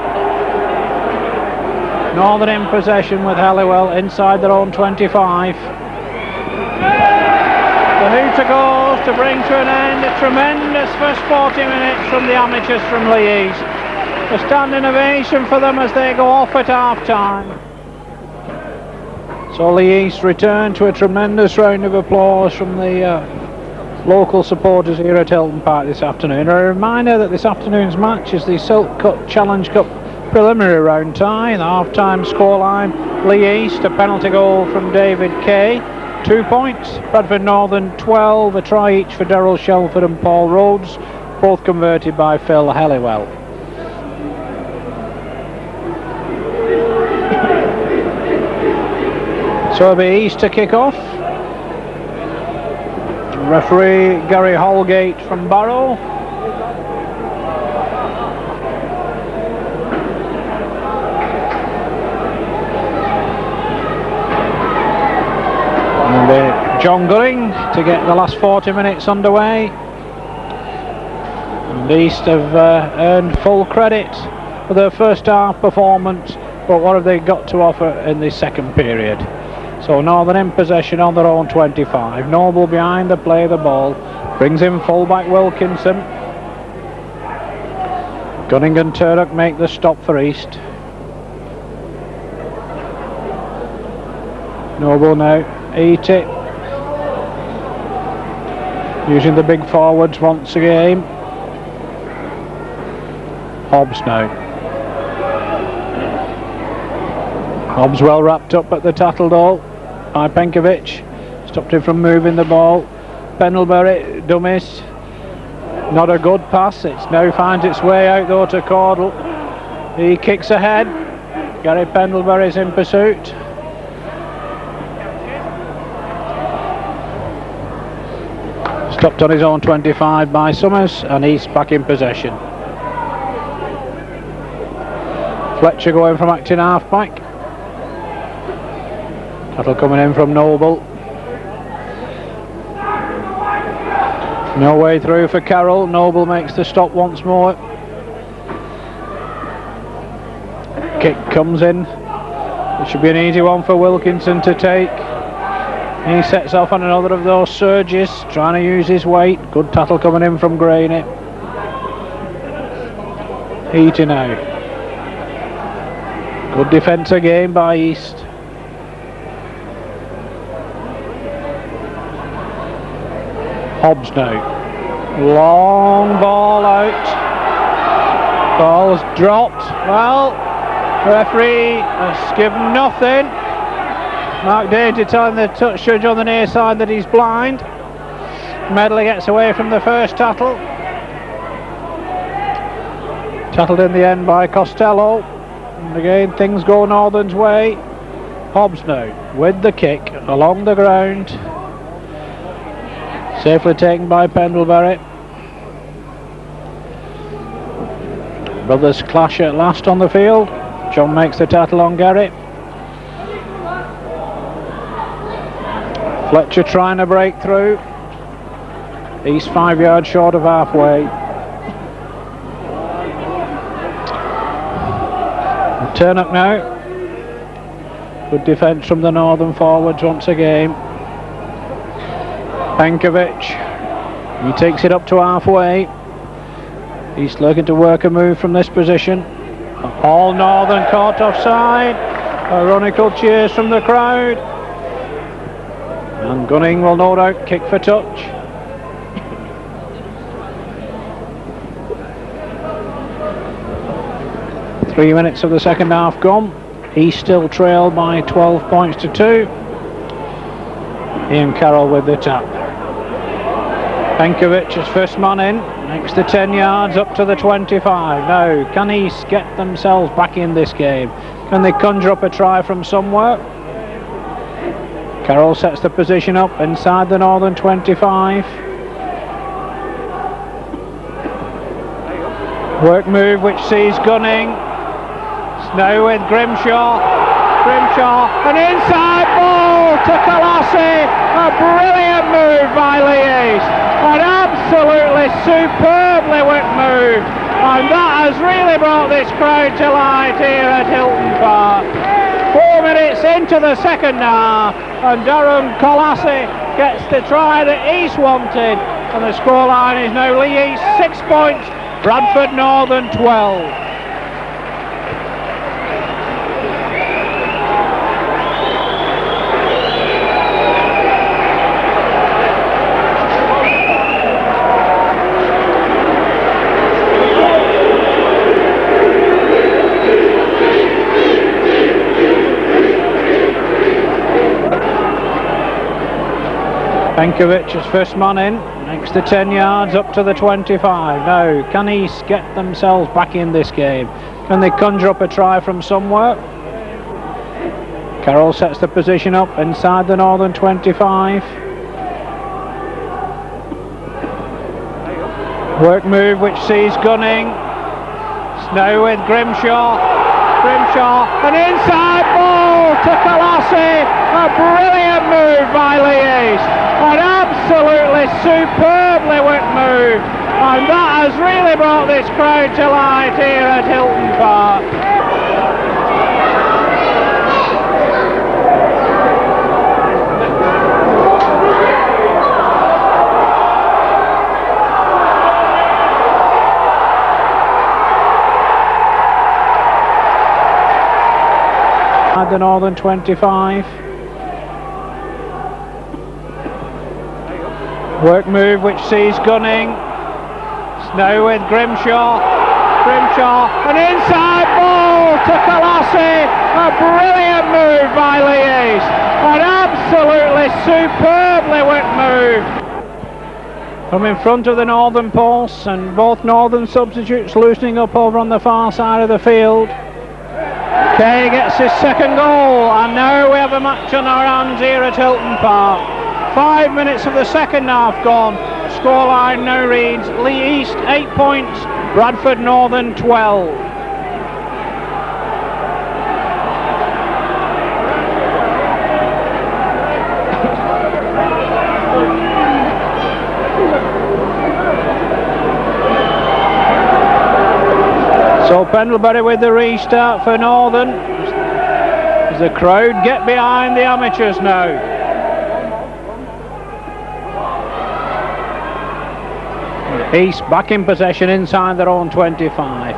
Northern in possession with Halliwell inside their own 25. The hooter goes to bring to an end a tremendous first 40 minutes from the amateurs from Leigh East. A standing ovation for them as they go off at half-time. So Leigh East return to a tremendous round of applause from the local supporters here at Hilton Park this afternoon. A reminder that this afternoon's match is the Silk Cup Challenge Cup preliminary round tie. The half-time scoreline, Leigh East, a penalty goal from David Kay, 2 points. Bradford Northern 12, a try each for Daryl Shelford and Paul Rhodes, both converted by Phil Helliwell. So it'll be East to kick off. Referee Gary Holgate from Barrow. And John Gunning to get the last 40 minutes underway. And East have earned full credit for their first half performance, but what have they got to offer in the second period? So Northern in possession on their own 25. Noble behind the play of the ball. Brings in fullback Wilkinson. Gunning and Turlock make the stop for East. Noble now. Eat it. Using the big forwards once again. Hobbs now. Hobbs well wrapped up at the tattle though by Penkovic. Stopped him from moving the ball. Pendlebury dummies. Not a good pass. It now finds its way out though to Caudle. He kicks ahead. Gary Pendlebury's in pursuit. Stopped on his own 25 by Summers, and East back in possession. Fletcher going from acting half-back. That'll coming in from Noble. No way through for Carroll. Noble makes the stop once more. Kick comes in. It should be an easy one for Wilkinson to take. He sets off on another of those surges, trying to use his weight. Good tattle coming in from Graney. Heaty now. Good defence again by East. Hobbs now. Long ball out. Ball's dropped. Well, referee has given nothing. Mark Dainty telling the touch judge on the near side that he's blind. Medley gets away from the first tattle. Tattled in the end by Costello. And again things go Northern's way. Hobbs now with the kick along the ground. Safely taken by Pendlebury. Brothers clash at last on the field. John makes the tattle on Gary. Fletcher trying to break through. East 5 yards short of halfway. Turn up now. Good defence from the Northern forwards once again. Penkovic. He takes it up to halfway. He's looking to work a move from this position. All Northern caught offside. Ironical cheers from the crowd. And Gunning will no doubt kick for touch. Three minutes of the second half gone. He's still trailed by 12 points to 2. Ian Carroll with the tap. Penkovic is first man in. Next to 10 yards up to the 25. Now, can East get themselves back in this game? Can they conjure up a try from somewhere? Carroll sets the position up inside the Northern 25. Work move which sees Gunning. Now with Grimshaw. An inside ball to Colossi. A brilliant move by Leigh East. An absolutely superbly whipped move. And that has really brought this crowd to light here at Hilton Park. 4 minutes into the second half, and Darren Colossi gets the try that East wanted, and the scoreline is now Leigh East 6 points, Bradford Northern 12. Penkovic is first man in, next to 10 yards, up to the 25. Now, can East get themselves back in this game? Can they conjure up a try from somewhere? Carroll sets the position up inside the Northern 25. Work move which sees Gunning. Snow with Grimshaw. An inside ball to Colossi. A brilliant move by Leigh East. An absolutely superbly worked move. And that has really brought this crowd to light here at Hilton Park. At the Northern 25. Work move which sees Gunning. Snow with Grimshaw. An inside ball to Colossi. A brilliant move by Leigh East. An absolutely superbly worked move. From in front of the Northern pulse, and both Northern substitutes loosening up over on the far side of the field. Kay gets his second goal, and now we have a match on our hands here at Hilton Park. 5 minutes of the second half gone. Scoreline now reads Leigh East 8 points, Bradford Northern 12. So Pendlebury with the restart for Northern. As the crowd get behind the amateurs now. East back in possession inside their own 25.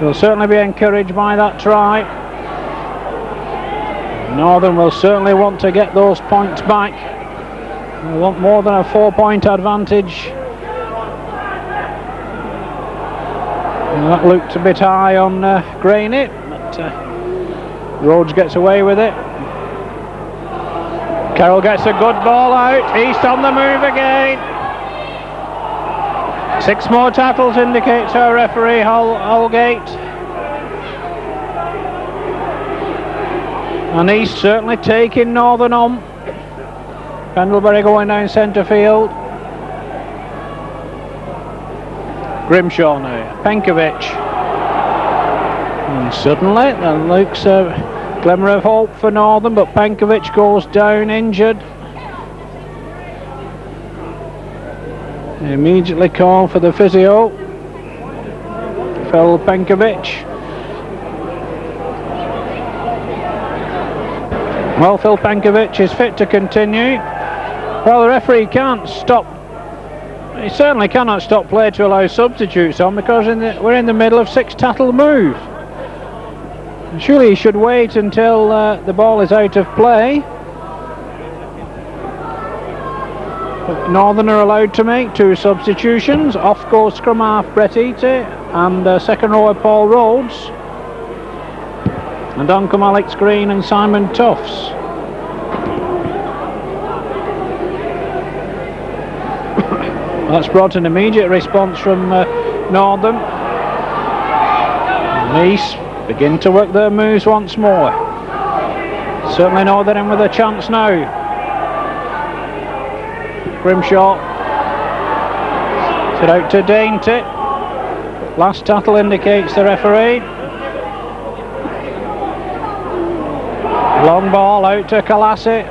They'll certainly be encouraged by that try. Northern will certainly want to get those points back. They want more than a 4-point advantage. That looked a bit high on Graney, but Rhodes gets away with it. Carroll gets a good ball out. East on the move again. 6 more tackles indicates our referee Holgate. And East certainly taking Northern on. Pendlebury going down centre field. Grimshaw now, Penkovic. And suddenly there looks a glimmer of hope for Northern, but Penkovic goes down injured. They immediately call for the physio. Phil Penkovic. Well, Phil Penkovic is fit to continue. Well, the referee can't stop. He certainly cannot stop play to allow substitutes on, because we're in the middle of 6 tackle move. Surely he should wait until the ball is out of play. But Northern are allowed to make 2 substitutions. Off goes scrum half Brett Eaty and second rower Paul Rhodes. And on come Alex Green and Simon Tufts. That's brought an immediate response from Northern. East begin to work their moves once more. Certainly Northern in with a chance now. Grimshaw. It's out to Dainty. Last tackle indicates the referee. Long ball out to Colossi.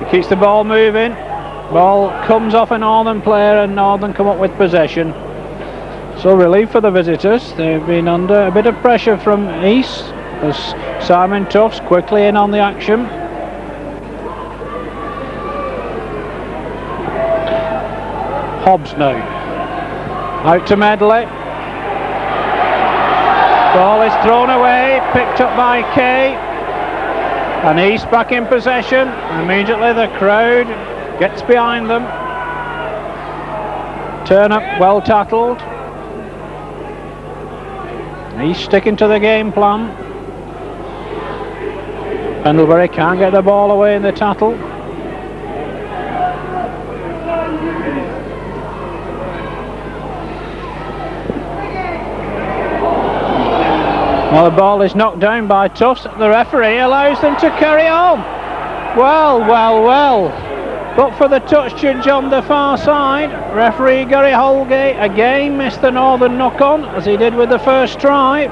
He keeps the ball moving. Ball comes off a Northern player and Northern come up with possession. So relief for the visitors. They've been under a bit of pressure from East as Simon Tufts quickly in on the action. Hobbs now. Out to Medley. Ball is thrown away, picked up by Kay. And East back in possession. Immediately the crowd gets behind them. Turn up well tackled. He's sticking to the game plan. Pendlebury can't get the ball away in the tattle. Well, the ball is knocked down by Tufts. The referee allows them to carry on. Well, well, well. But for the touch judge on the far side, referee Gary Holgate again missed the Northern knock-on, as he did with the first try.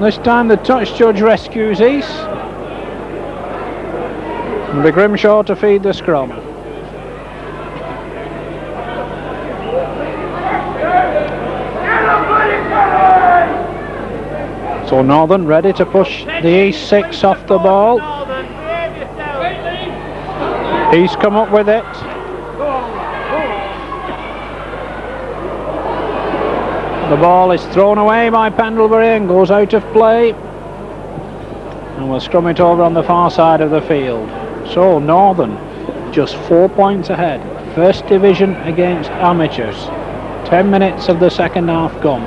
This time the touch judge rescues East. And the Grimshaw to feed the scrum. So Northern ready to push the East 6 off the ball. East come up with it. The ball is thrown away by Pendlebury and goes out of play. And we'll scrum it over on the far side of the field. So Northern just 4 points ahead. First division against amateurs. 10 minutes of the second half gone.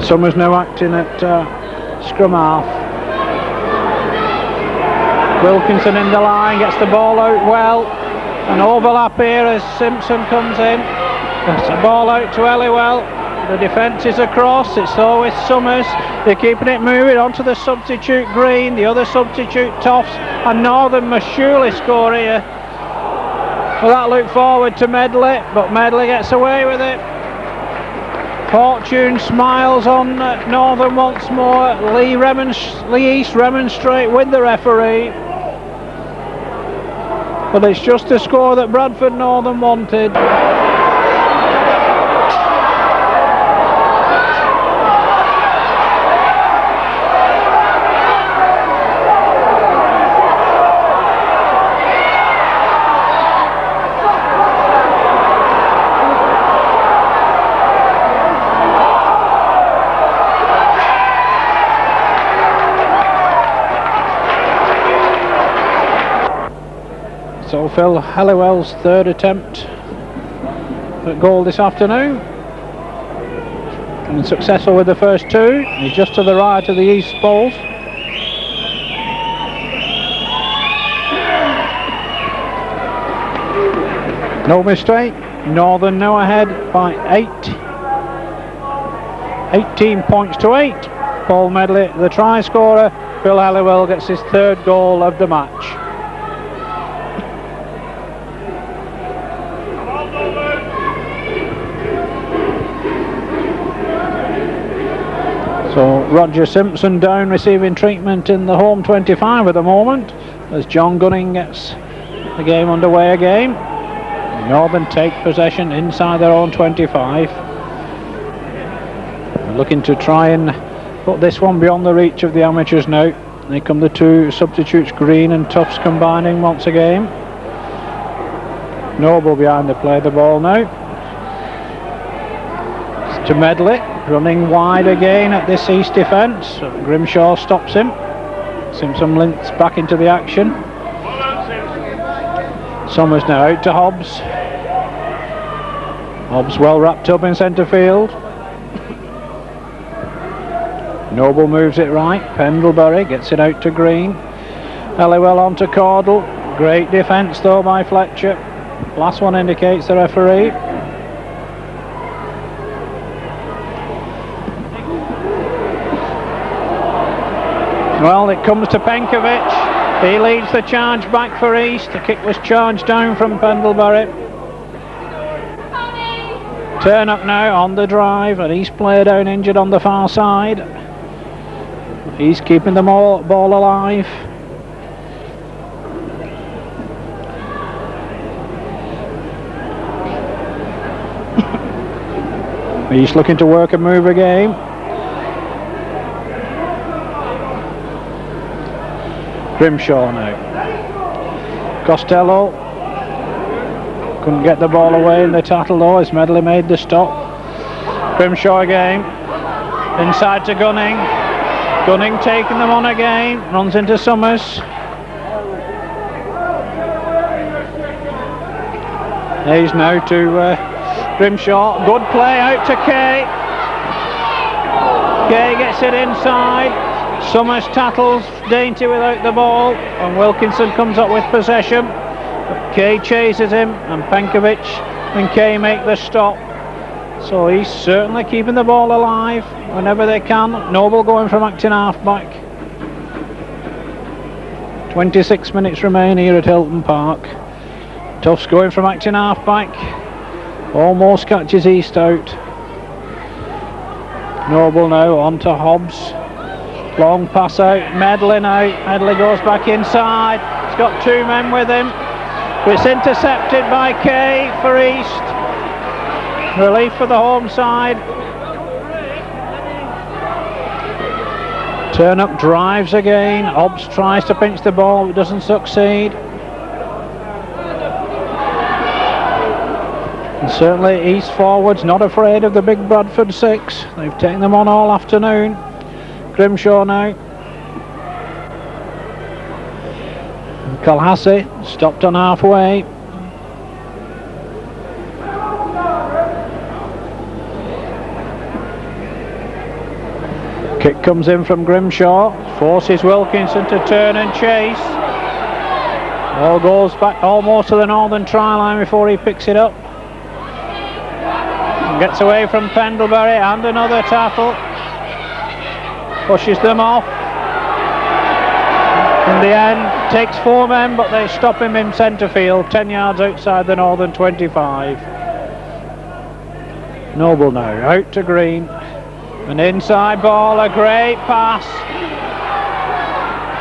Summers now acting at scrum half. Wilkinson in the line, gets the ball out well. An overlap here as Simpson comes in. Gets the ball out to Halliwell. The defence is across, it's always Summers. They're keeping it moving onto the substitute Green, the other substitute Tofts, and Northern must surely score here. Well, that looked forward to Medley, but Medley gets away with it. Fortune smiles on Northern once more. Leigh East remonstrate with the referee. But it's just a score that Bradford Northern wanted. So Phil Halliwell's third attempt at goal this afternoon, and successful with the first two. He's just to the right of the East balls. No mistake, Northern now ahead by 18 points to 8. Paul Medley, the try scorer. Phil Halliwell gets his third goal of the match. So Roger Simpson down, receiving treatment in the home 25 at the moment, as John Gunning gets the game underway again. Northern take possession inside their own 25. They're looking to try and put this one beyond the reach of the amateurs now. Here come the two substitutes, Green and Tufts, combining once again. Noble behind the play, the ball now. It's to Medley, running wide again at this East defence. Grimshaw stops him. Simpson links back into the action. Summers now out to Hobbs. Hobbs well wrapped up in centre field. Noble moves it right. Pendlebury gets it out to Green. Halliwell on to Caudle. Great defence though by Fletcher. Last one indicates the referee. Well, it comes to Penkovic. He leads the charge back for East. The kick was charged down from Pendlebury. Turn up now on the drive. An East player down injured on the far side. He's keeping the ball alive. He's looking to work a move again. Grimshaw now. Costello couldn't get the ball away in the tackle though, as Medley made the stop. Grimshaw again. Inside to Gunning. Gunning taking them on again. Runs into Summers. He's now to Grimshaw. Good play out to Kay. Kay gets it inside. Summers tackles Dainty without the ball, and Wilkinson comes up with possession. But Kay chases him, and Penkovic and Kay make the stop. So he's certainly keeping the ball alive whenever they can. Noble going from acting half-back. 26 minutes remain here at Hilton Park. Tufts going from acting half-back. Almost catches East out. Noble now on to Hobbs. Long pass out, Medley now. Medley goes back inside. He's got two men with him. It's intercepted by Kay for East. Relief for the home side. Turnup drives again. Hobbs tries to pinch the ball but doesn't succeed. And certainly East forwards not afraid of the big Bradford 6. They've taken them on all afternoon. Grimshaw now. Kalhassi stopped on halfway. Kick comes in from Grimshaw, forces Wilkinson to turn and chase. Ball goes back almost to the northern try line before he picks it up. And gets away from Pendlebury and another tackle. Pushes them off. In the end, takes four men, but they stop him in centre field, 10 yards outside the northern 25. Noble now, out to Green. An inside ball, a great pass.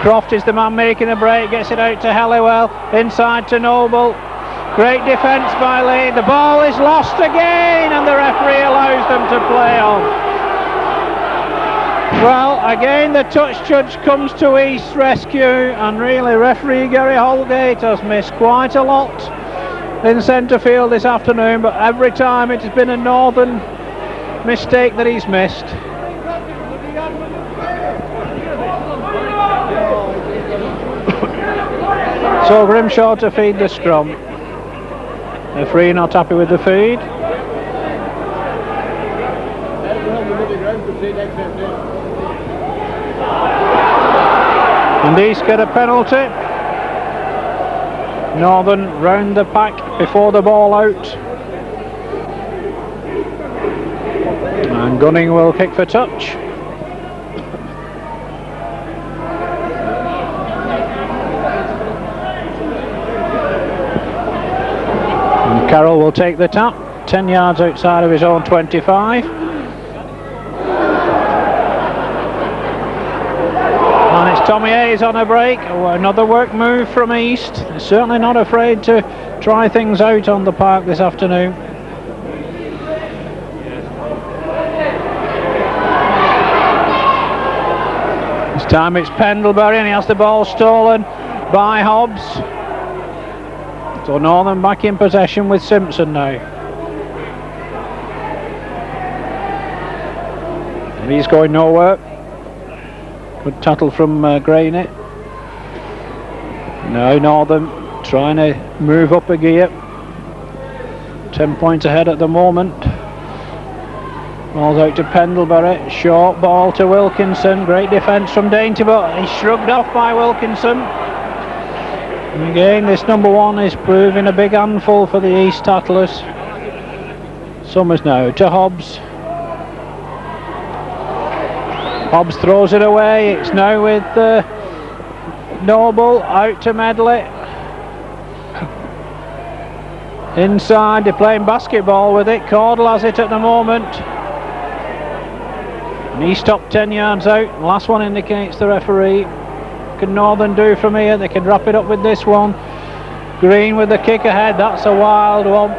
Croft is the man making a break, gets it out to Halliwell, inside to Noble. Great defence by Leigh. The ball is lost again and the referee allows them to play on. Well, again the touch judge comes to East's rescue, and really referee Gary Holgate has missed quite a lot in centre field this afternoon, but every time it has been a northern mistake that he's missed. So Grimshaw to feed the scrum. Referee not happy with the feed. And East get a penalty. Northern round the pack before the ball out. And Gunning will kick for touch. And Carroll will take the tap, 10 yards outside of his own 25. And it's Tommy Hayes on a break. Oh, another work move from East. They're certainly not afraid to try things out on the park this afternoon. This time it's Pendlebury and he has the ball stolen by Hobbs. So Northern back in possession with Simpson now. And he's going nowhere. Good tattle from Graney. Now Northern trying to move up a gear. 10 points ahead at the moment. Ball's out to Pendlebury. Short ball to Wilkinson. Great defence from Dainty, but he's shrugged off by Wilkinson. And again, this number one is proving a big handful for the East Tattlers. Summers now to Hobbs. Hobbs throws it away. It's now with Noble, out to Medley. Inside, they're playing basketball with it. Caudle has it at the moment. And he stopped 10 yards out. Last one indicates the referee. What can Northern do from here? They can wrap it up with this one. Green with the kick ahead. That's a wild one.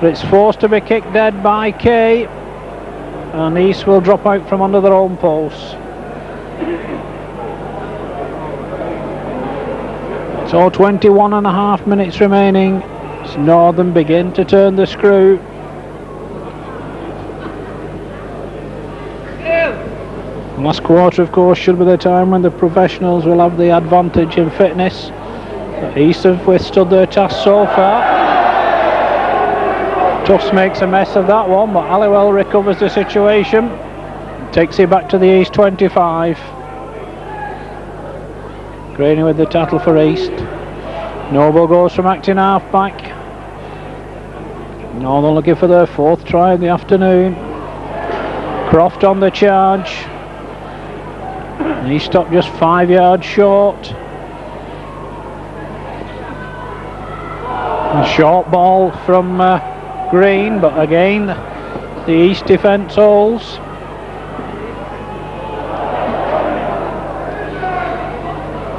But it's forced to be kicked dead by Kay. And East will drop out from under their own posts. So 21.5 minutes remaining. As Northern begin to turn the screw. Last quarter, of course, should be the time when the professionals will have the advantage in fitness. But East have withstood their task so far. Tufts makes a mess of that one, but Halliwell recovers the situation. Takes it back to the East 25. Graney with the tattle for East. Noble goes from acting half back. Northern looking for their 4th try of the afternoon. Croft on the charge. And he stopped just 5 yards short. A short ball from Green, but again the East defence holds.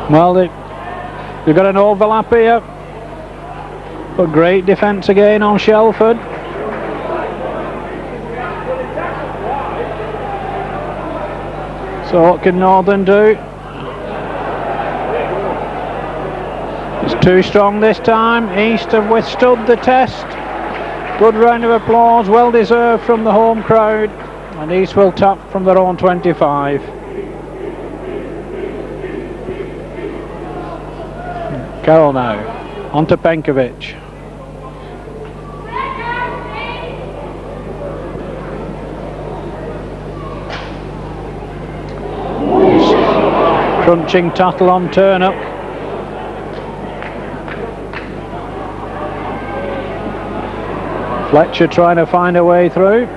Well, they've got an overlap here, but great defence again on Shelford. So what can Northern do? It's too strong this time. East have withstood the test. Good round of applause, well deserved from the home crowd, and East will tap from their own 25. Carroll now, on to Penkovic. Crunching tattle on turn up. Fletcher trying to find a way through.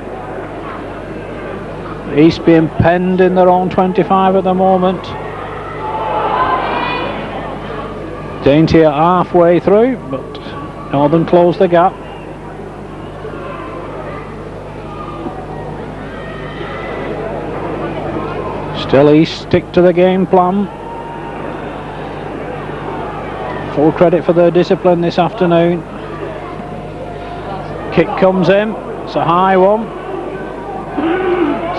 East being penned in their own 25 at the moment. Dainty are halfway through, but Northern close the gap. Still East stick to the game plan. Full credit for their discipline this afternoon. Kick comes in, it's a high one.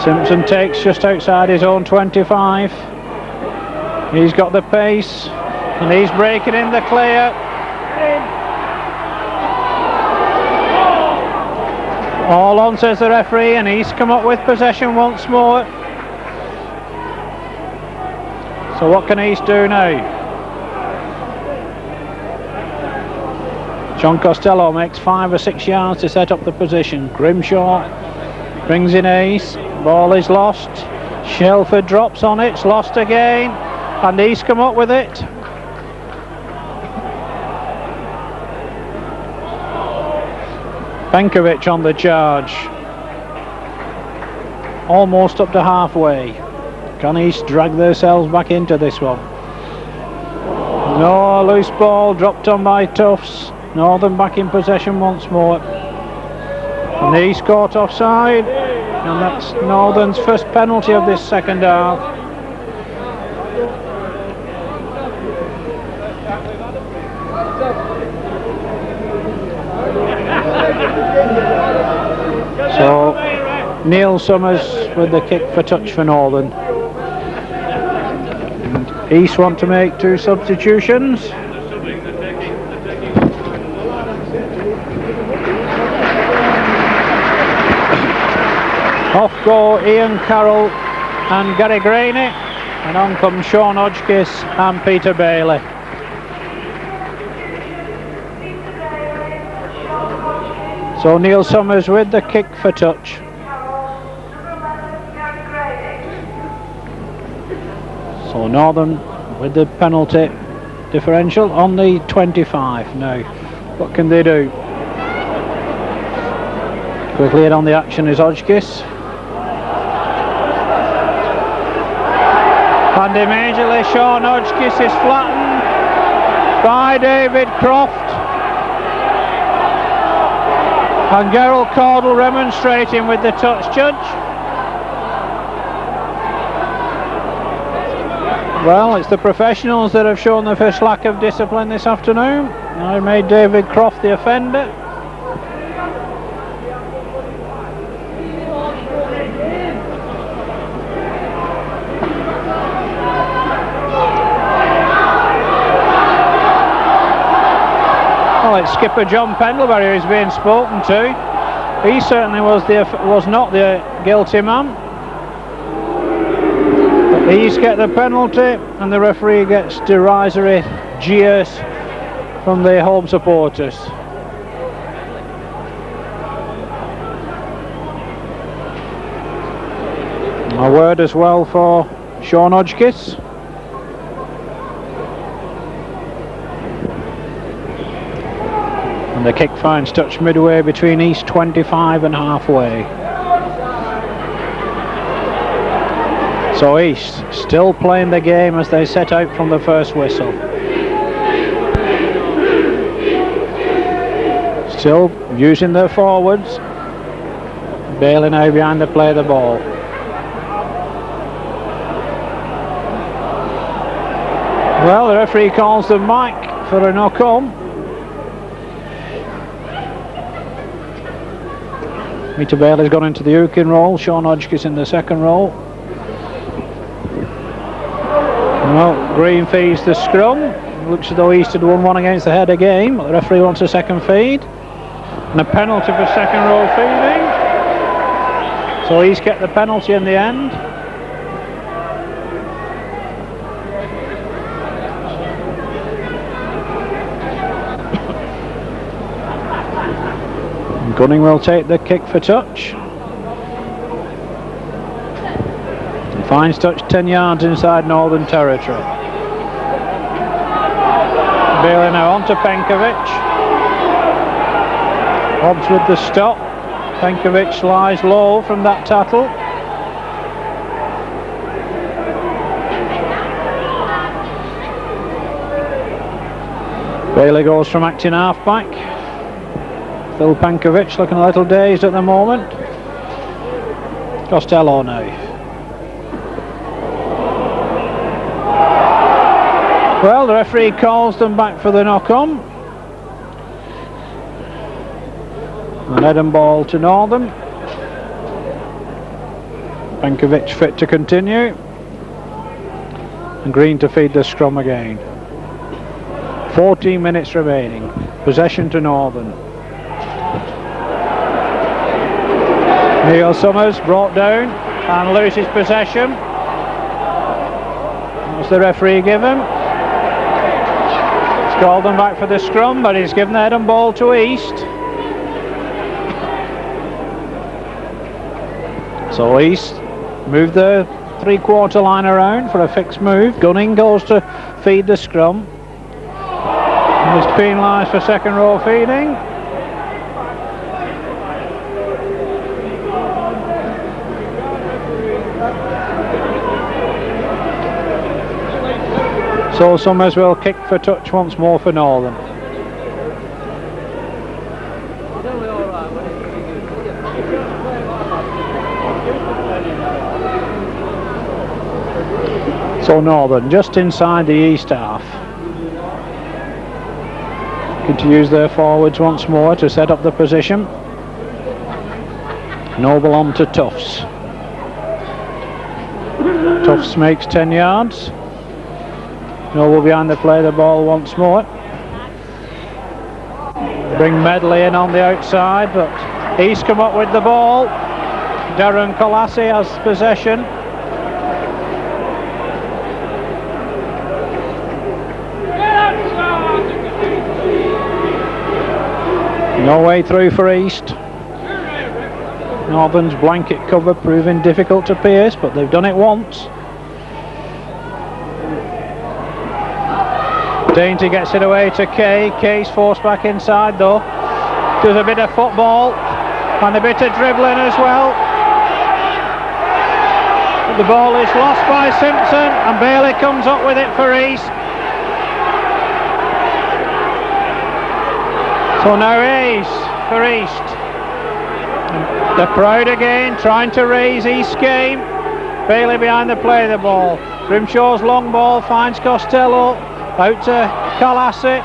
Simpson takes just outside his own 25. He's got the pace, and he's breaking in the clear. All on, says the referee, and he's come up with possession once more. So what can East do now? John Costello makes 5 or 6 yards to set up the position. Grimshaw brings in ace. Ball is lost. Shelford drops on it. It's lost again. And East come up with it. Penkovic on the charge. Almost up to halfway. Can East drag themselves back into this one? No, loose ball dropped on by Tufts. Northern back in possession once more. And East caught offside. And that's Northern's first penalty of this second half. So Neil Summers with the kick for touch for Northern. And East want to make 2 substitutions. Off go Ian Carroll and Gary Graney, and on comes Sean Hodgkiss and Peter Bailey. So Neil Summers with the kick for touch. So Northern with the penalty differential on the 25 now. What can they do? Quickly in on the action is Hodgkiss. And immediately Sean Hodgkiss is flattened by David Croft. And Gerald Cordell remonstrating with the touch judge. Well, it's the professionals that have shown the first lack of discipline this afternoon. I made David Croft the offender. Well, it's skipper John Pendlebury who's being spoken to. He certainly was not the guilty man. But East get the penalty, and the referee gets derisory jeers from the home supporters. A word as well for Sean Hodgkiss. And the kick finds touch midway between East 25 and halfway. So East still playing the game as they set out from the first whistle. Still using their forwards. Bailey now behind to play the ball. Well, the referee calls the mic for a knock-on. Peter Bailey's gone into the hooking role. Sean Hodgkiss in the second role. Well, Green feeds the scrum. Looks as though East had won one against the header game. The referee wants a second feed. And a penalty for second row feeding. So East get the penalty in the end. And Gunning will take the kick for touch. And finds touch 10 yards inside Northern territory. Bailey now on to Penkovic. Hobbs with the stop. Penkovic lies low from that tackle. Bailey goes from acting half-back. Phil Penkovic looking a little dazed at the moment. Costello now. Well, the referee calls them back for the knock-on. And head ball to Northern. Penkovic fit to continue. And Green to feed the scrum again. 14 minutes remaining. Possession to Northern. Neil Summers brought down and loses possession. What's the referee give him? He's called them back for the scrum, but he's given the head and ball to East. So East move the three-quarter line around for a fixed move. Gunning goes to feed the scrum. And is penalised for second row feeding. So Summers will kick for touch once more for Northern. So Northern just inside the East half. Going to use their forwards once more to set up the position. Noble on to Tufts. Tufts makes 10 yards. Noble behind to play the ball once more. Bring Medley in on the outside, but East come up with the ball. Darren Colassi has possession. No way through for East. Northern's blanket cover proving difficult to pierce, but they've done it once. Dainty gets it away to Kay. Kay's forced back inside though. Does a bit of football and a bit of dribbling as well. But the ball is lost by Simpson and Bailey comes up with it for East. So now Ace for East. The crowd again trying to raise East game. Bailey behind the play the ball. Grimshaw's long ball finds Costello. Out to Colassi.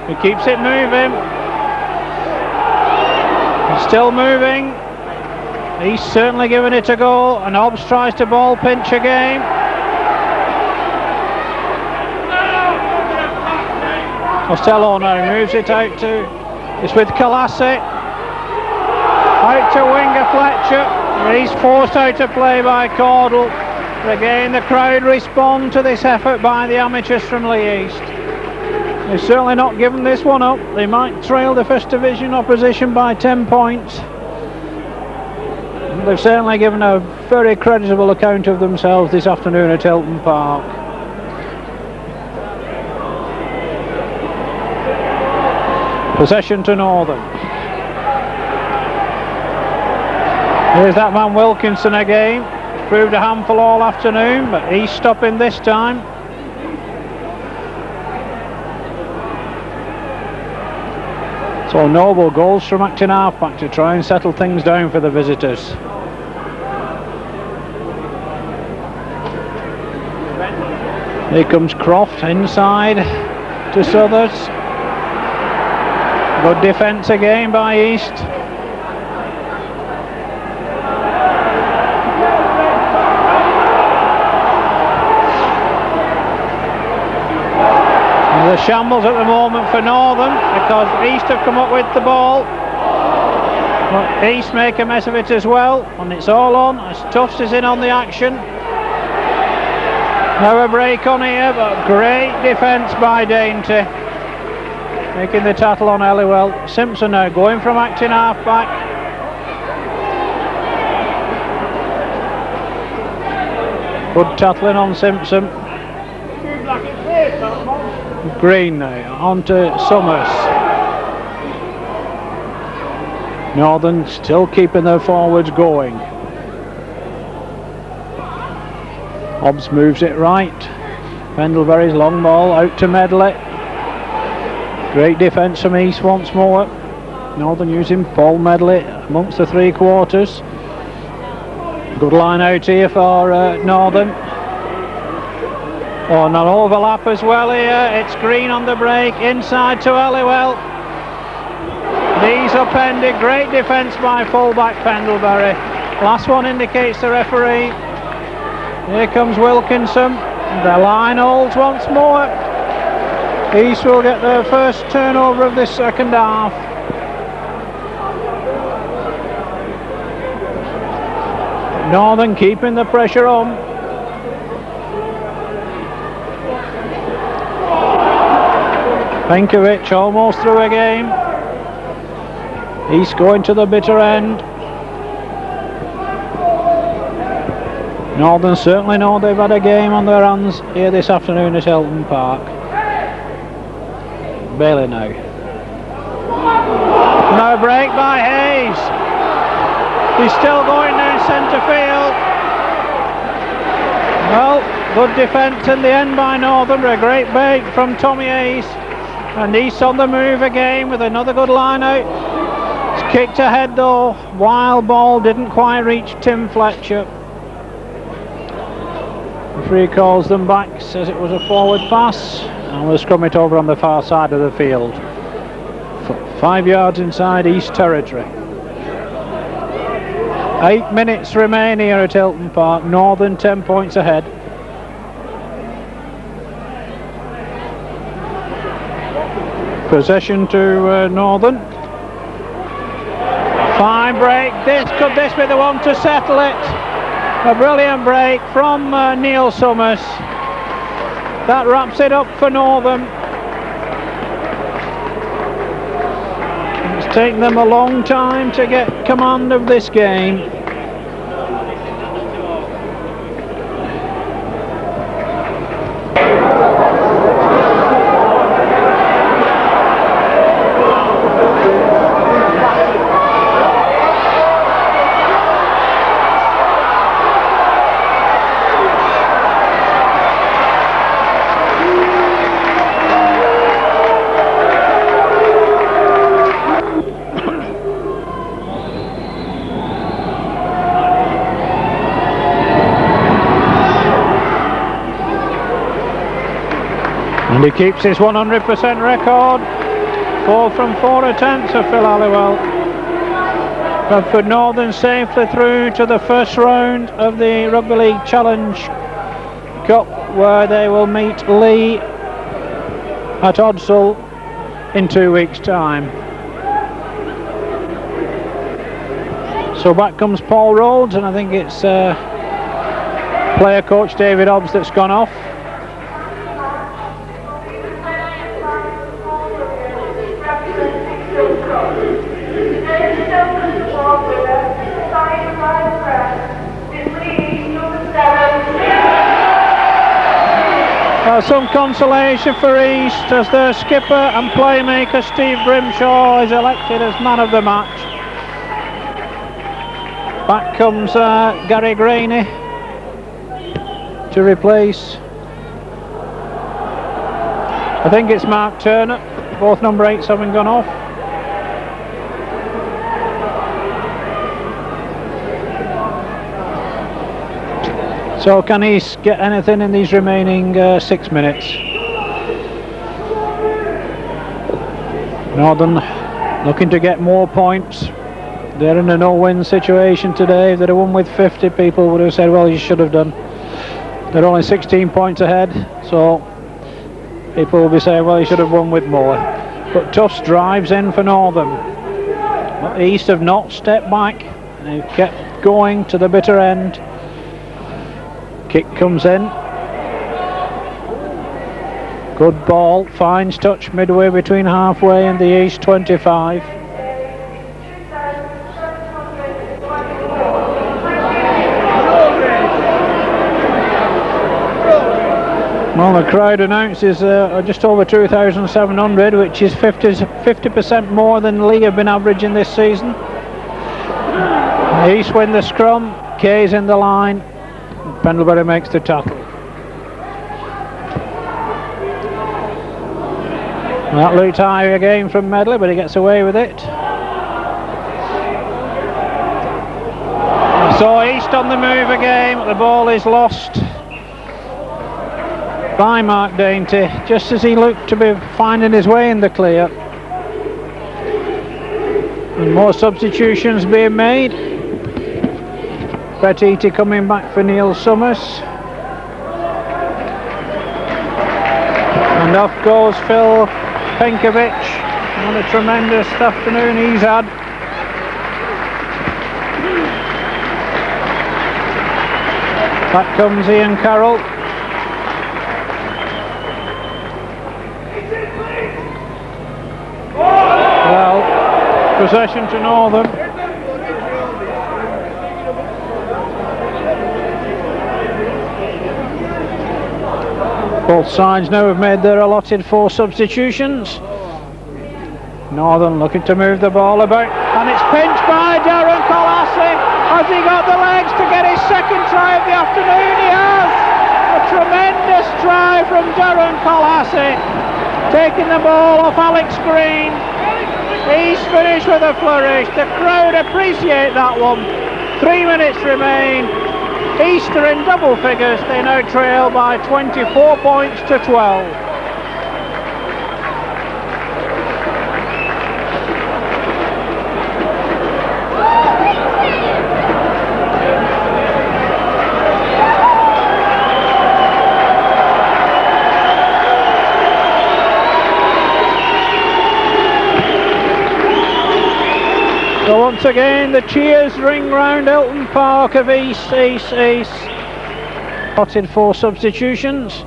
He keeps it moving. He's still moving. He's certainly giving it a go. And Hobbs tries to ball pinch again. Costello now moves it out to, it's with Colassi. Out to winger Fletcher. He's forced out of play by Caudle. But again the crowd respond to this effort by the amateurs from Leigh East. They've certainly not given this one up. They might trail the first division opposition by 10 points. They've certainly given a very creditable account of themselves this afternoon at Hilton Park. Possession to Northern. Here's that man Wilkinson again. Proved a handful all afternoon, but he's stopping this time. So Noble goals from acting half-back to try and settle things down for the visitors. Here comes Croft inside to Southers. Good defence again by East. There's a shambles at the moment for Northern because East have come up with the ball. But East make a mess of it as well, and it's all on as Tufts is in on the action. Now a break on here, but great defence by Dainty. Making the tackle on Elliwell. Simpson now going from acting half-back. Good tackling on Simpson. Green now, on to Summers. Northern still keeping their forwards going. Hobbs moves it right. Pendlebury's long ball out to Medley. Great defence from East once more. Northern using Paul Medley amongst the three quarters. Good line out here for Northern. Oh, and an overlap as well here. It's Green on the break, inside to Halliwell. Knees upended, great defence by fullback Pendlebury. Last one indicates the referee. Here comes Wilkinson. The line holds once more. East will get their first turnover of this second half. Northern keeping the pressure on. Penkovic almost through again. East going to the bitter end. Northern certainly know they've had a game on their hands here this afternoon at Hilton Park. Bailey now. No break by Hayes. He's still going down centre field. Well, good defence in the end by Northern. A great break from Tommy Hayes. And East on the move again with another good line out. It's kicked ahead though. Wild ball didn't quite reach Tim Fletcher. Referee calls them back, says it was a forward pass, and we'll scrum it over on the far side of the field. 5 yards inside East territory. 8 minutes remain here at Hilton Park. Northern 10 points ahead. Possession to Northern. Fine break. Could this be the one to settle it? A brilliant break from Neil Summers. That wraps it up for Northern. It's taken them a long time to get command of this game. And he keeps his 100% record. 4 from 4 attempts of Phil Halliwell. Bradford Northern safely through to the first round of the Rugby League Challenge Cup, where they will meet Leigh at Odsall in 2 weeks' time. So back comes Paul Rhodes, and I think it's player coach David Hobbs that's gone off. Well, some consolation for East as their skipper and playmaker Steve Grimshaw is elected as man of the match. Back comes Gary Graney to replace, I think it's Mark Turner. Both number 8s having gone off. So can East get anything in these remaining 6 minutes? Northern looking to get more points. They're in a no-win situation today. If they'd have won with 50, people would have said, well, you should have done. They're only 16 points ahead, so people will be saying, well, you should have won with more. But Tufts drives in for Northern. But East have not stepped back. They've kept going to the bitter end. Kick comes in. Good ball, finds touch midway between halfway and the East 25. Well, the crowd announces just over 2,700, which is 50% more than Leigh have been averaging this season. East win the scrum, Kay's in the line, Pendlebury makes the tackle. That looked high again from Medley, but he gets away with it. So East on the move again, the ball is lost by Mark Dainty, just as he looked to be finding his way in the clear. And more substitutions being made. Brett Eaty coming back for Neil Summers. And off goes Phil Penkovic. What a tremendous afternoon he's had. Back comes Ian Carroll. Well, possession to Northern. Both sides now have made their allotted 4 substitutions. Northern looking to move the ball about, and it's pinched by Darren Colassie. Has he got the legs to get his second try of the afternoon? He has! A tremendous try from Darren Colassie, taking the ball off Alex Green. He's finished with a flourish. The crowd appreciate that one. 3 minutes remain. East are in double figures. They now trail by 24 points to 12. So once again the cheers ring round Hilton Park of East. Spotted 4 substitutions.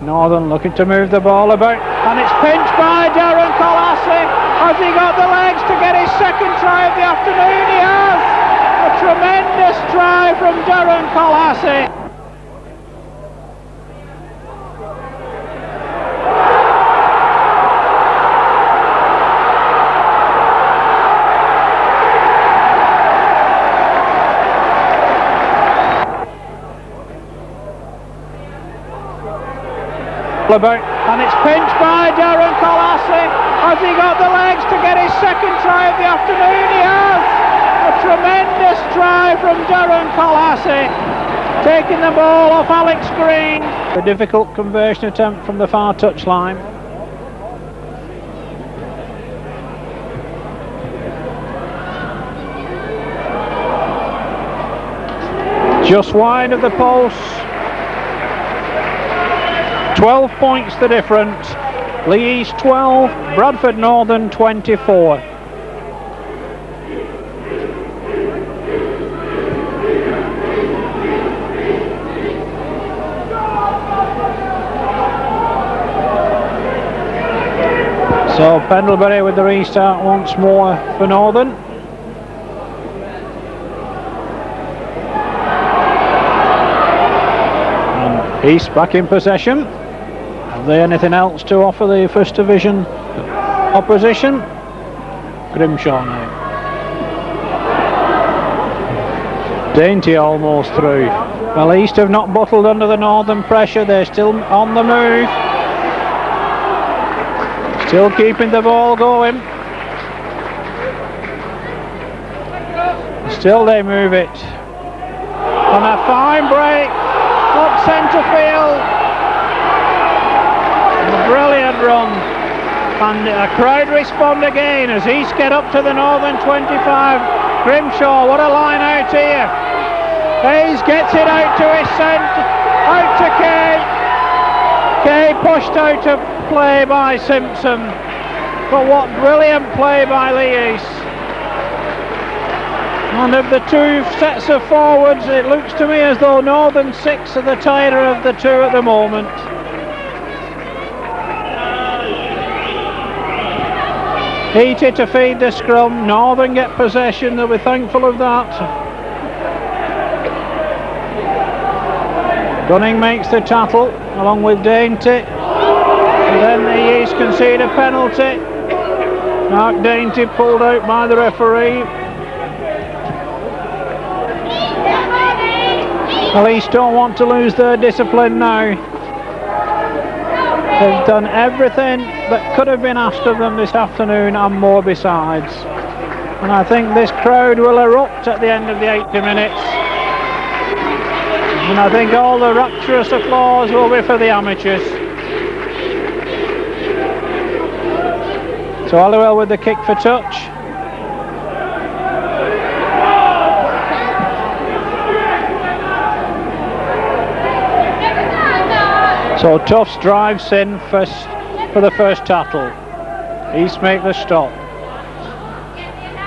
Northern looking to move the ball about, and it's pinched by Darren Colassie. Has he got the legs to get his second try of the afternoon? He has! A tremendous try from Darren Colassie. About, and it's pinched by Darren Colassie. Has he got the legs to get his second try of the afternoon? He has! A tremendous try from Darren Colassie, taking the ball off Alex Green. A difficult conversion attempt from the far touchline. Just wide of the post. 12 points the difference. Leigh East 12, Bradford Northern 24. So Pendlebury with the restart once more for Northern. East back in possession. Have they anything else to offer the First Division opposition? Grimshaw now. Dainty almost through. Well, East have not bottled under the Northern pressure. They're still on the move. Still keeping the ball going. Still they move it. On a fine break. Up centre field. A brilliant run. And a crowd respond again as East get up to the Northern 25. Grimshaw, what a line out here. Hayes gets it out to his centre. Out to Kay. Kay pushed out of play by Simpson. But what brilliant play by Leigh East. And of the two sets of forwards, it looks to me as though Northern 6 are the tighter of the two at the moment. Heated to feed the scrum. Northern get possession, they'll be thankful of that. Gunning makes the tackle along with Dainty. And then the East concede a penalty. Mark Dainty pulled out by the referee. Well, East don't want to lose their discipline now. They've done everything that could have been asked of them this afternoon and more besides. And I think this crowd will erupt at the end of the 80 minutes. And I think all the rapturous applause will be for the amateurs. So Halliwell with the kick for touch. So Tufts drives in first for the first tackle. East make the stop.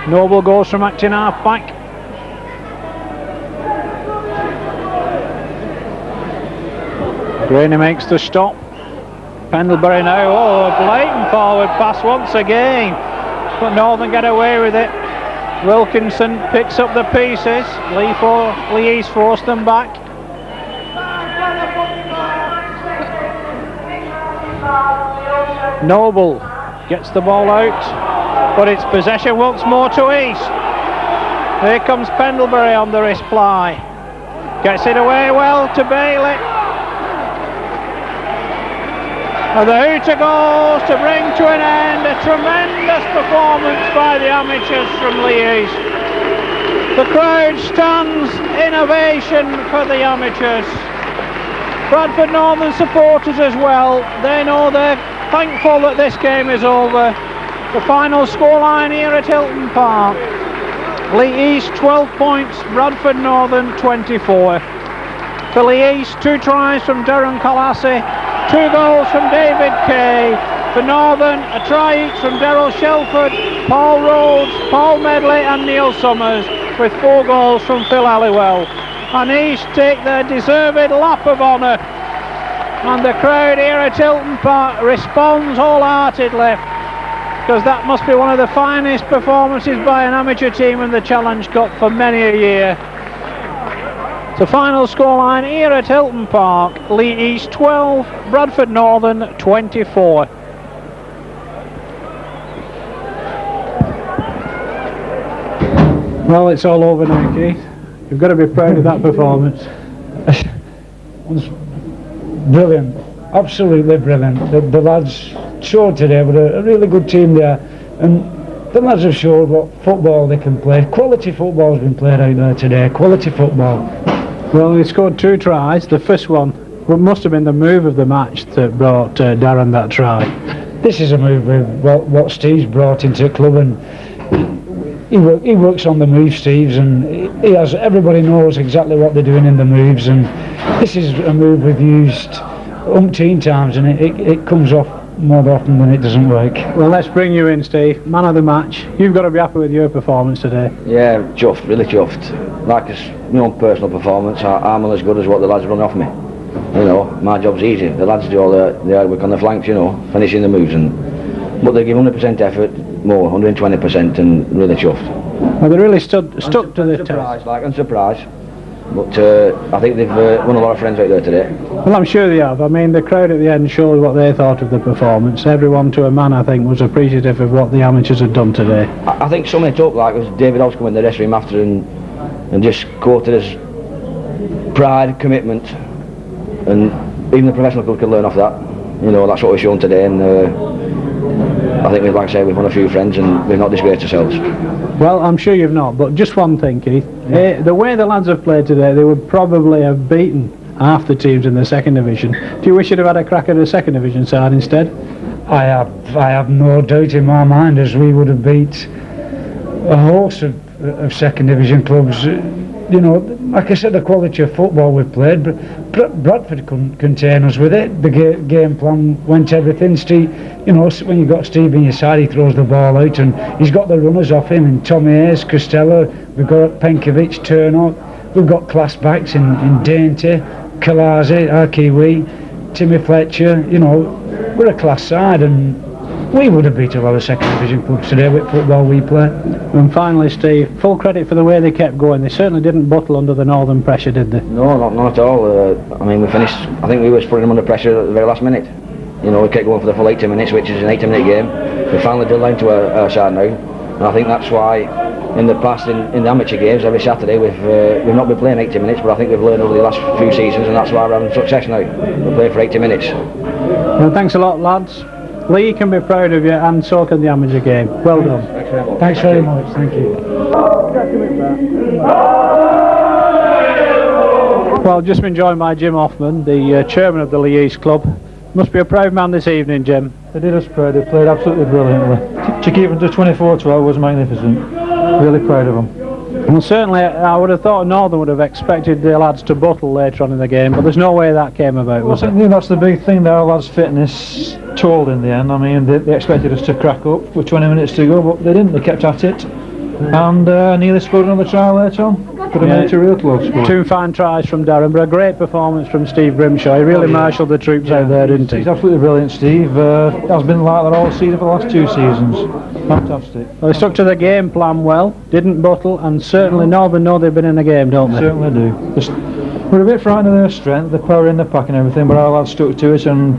Noble goes from acting half back. Graney makes the stop. Pendlebury now, oh, a blatant forward pass once again. But Northern get away with it. Wilkinson picks up the pieces. Leigh East forced them back. Noble gets the ball out, but it's possession once more to East. Here comes Pendlebury on the wrist ply. Gets it away well to Bailey. And the hooter goes to bring to an end a tremendous performance by the amateurs from Leigh East. The crowd stands in ovation for the amateurs. Bradford Northern supporters as well, they know they're thankful that this game is over. The final scoreline here at Hilton Park. Leigh East 12 points, Bradford Northern 24. For Leigh East, 2 tries from Darren Colassie, 2 goals from David Kay. For Northern, a try each from Daryl Shelford, Paul Rhodes, Paul Medley and Neil Summers, with 4 goals from Phil Halliwell. And East take their deserved lap of honour. And the crowd here at Hilton Park responds wholeheartedly, because that must be one of the finest performances by an amateur team in the Challenge Cup for many a year. The final scoreline here at Hilton Park, Leigh East 12, Bradford Northern 24. Well, it's all over now, Keith. You've got to be proud of that performance. Brilliant, absolutely brilliant. The lads showed today with a really good team there, and the lads have showed what football they can play. Quality football has been played out there today, quality football. Well, he scored 2 tries. The first one must have been the move of the match that brought Darren that try. This is a move with what Steve's brought into the club, and he works on the move, Steve's, and he has, everybody knows exactly what they're doing in the moves, and this is a move we've used umpteen times, and it comes off more often than it doesn't work. Well, let's bring you in, Steve. Man of the match. You've got to be happy with your performance today. Yeah, chuffed, really chuffed. Like it's my own personal performance, I'm as good as what the lads run off me. You know, my job's easy. The lads do all the hard work on the flanks, you know, finishing the moves, but they give 100% effort, more, 120%, and really chuffed. Well, they really stuck to the test. Unsurprised. But I think they've won a lot of friends out there today. Well, I'm sure they have. I mean, the crowd at the end showed what they thought of the performance. Everyone to a man, I think, was appreciative of what the amateurs had done today. I think some of it up, like, was David Hobbs coming in the dressing room after and just quoted his pride, commitment, and even the professional club could learn off that. You know, that's what we've shown today, and I think, like I say, we've won a few friends and we've not disgraced ourselves. Well, I'm sure you've not, but just one thing, Keith. The way the lads have played today, they would probably have beaten half the teams in the second division. Do you wish you'd have had a crack at the second division side instead? I have no doubt in my mind, as we would have beat a host of second division clubs. You know, like I said, the quality of football we've played, but Bradford couldn't contain us with it. The game plan went everything. Steve, you know, when you've got Steve in your side, he throws the ball out, and he's got the runners off him, and Tommy Hayes, Costello, we've got Penkovic, Turnock, we've got class backs in Dainty, Kalazi, Arkiwi, Timmy Fletcher. You know, we're a class side, and we would have beat a lot of second division clubs today with football we play. And finally, Steve, full credit for the way they kept going. They certainly didn't buckle under the Northern pressure, did they? No, not at all. I mean, we finished, I think we were putting them under pressure at the very last minute. You know, we kept going for the full 80 minutes, which is an 80-minute game. We finally drilled down to our side now, and I think that's why in the past, in the amateur games, every Saturday we've not been playing 80 minutes, but I think we've learned over the last few seasons, and that's why we're having success now. We're playing for 80 minutes. Well, thanks a lot, lads. Leigh can be proud of you, and so can the amateur game. Well done. Thanks very much. Thank you. Well, just been joined by Jim Hoffman, the chairman of the Leigh East Club. Must be a proud man this evening, Jim. They did us proud. They played absolutely brilliantly. To keep them to 24-12 was magnificent. Really proud of them. Well, certainly I would have thought Northern would have expected the lads to bottle later on in the game, but there's no way that came about, was it? I think that's the big thing that our lads' fitness told in the end. I mean, they expected us to crack up with 20 minutes to go, but they didn't. They kept at it, and nearly scored another try later on. Could have made it a real close score. Two fine tries from Darren, but a great performance from Steve Grimshaw. He really marshalled the troops out there, didn't he? He's absolutely brilliant, Steve. Has been like that all season for the last 2 seasons. Fantastic. Well, they stuck to the game plan well, didn't bottle, and certainly Northern know they've been in the game, don't they? Certainly do. We're a bit frightened of their strength, the power in the pack and everything, but our lads stuck to it, and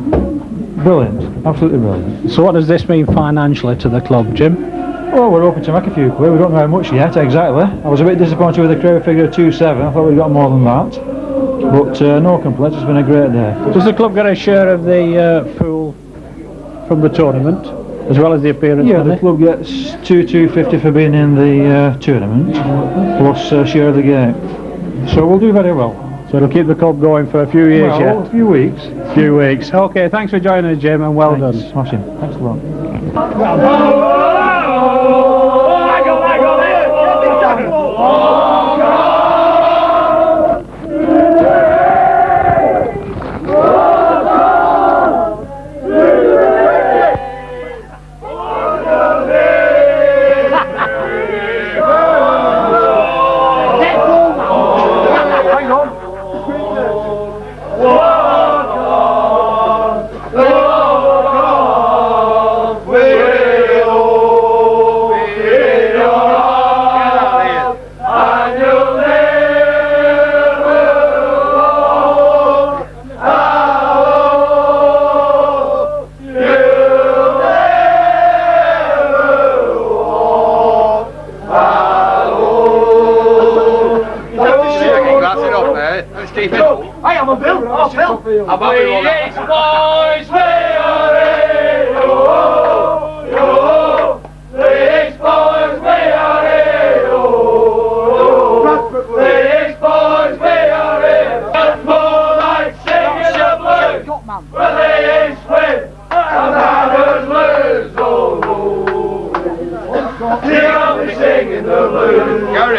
brilliant, absolutely brilliant. So what does this mean financially to the club, Jim? Well, we're hoping to make a few quid. We don't know how much yet exactly. I was a bit disappointed with the crowd figure of 2.7. I thought we'd got more than that, but no complaints. It's been a great day. Does the club get a share of the pool from the tournament, as well as the appearance? Yeah, the club gets $250 for being in the tournament, plus a share of the game. So we'll do very well. So it'll keep the club going for a few years yet? A few weeks. Few weeks. Okay, thanks for joining us, Jim, and well done. Smashing. Thanks a lot.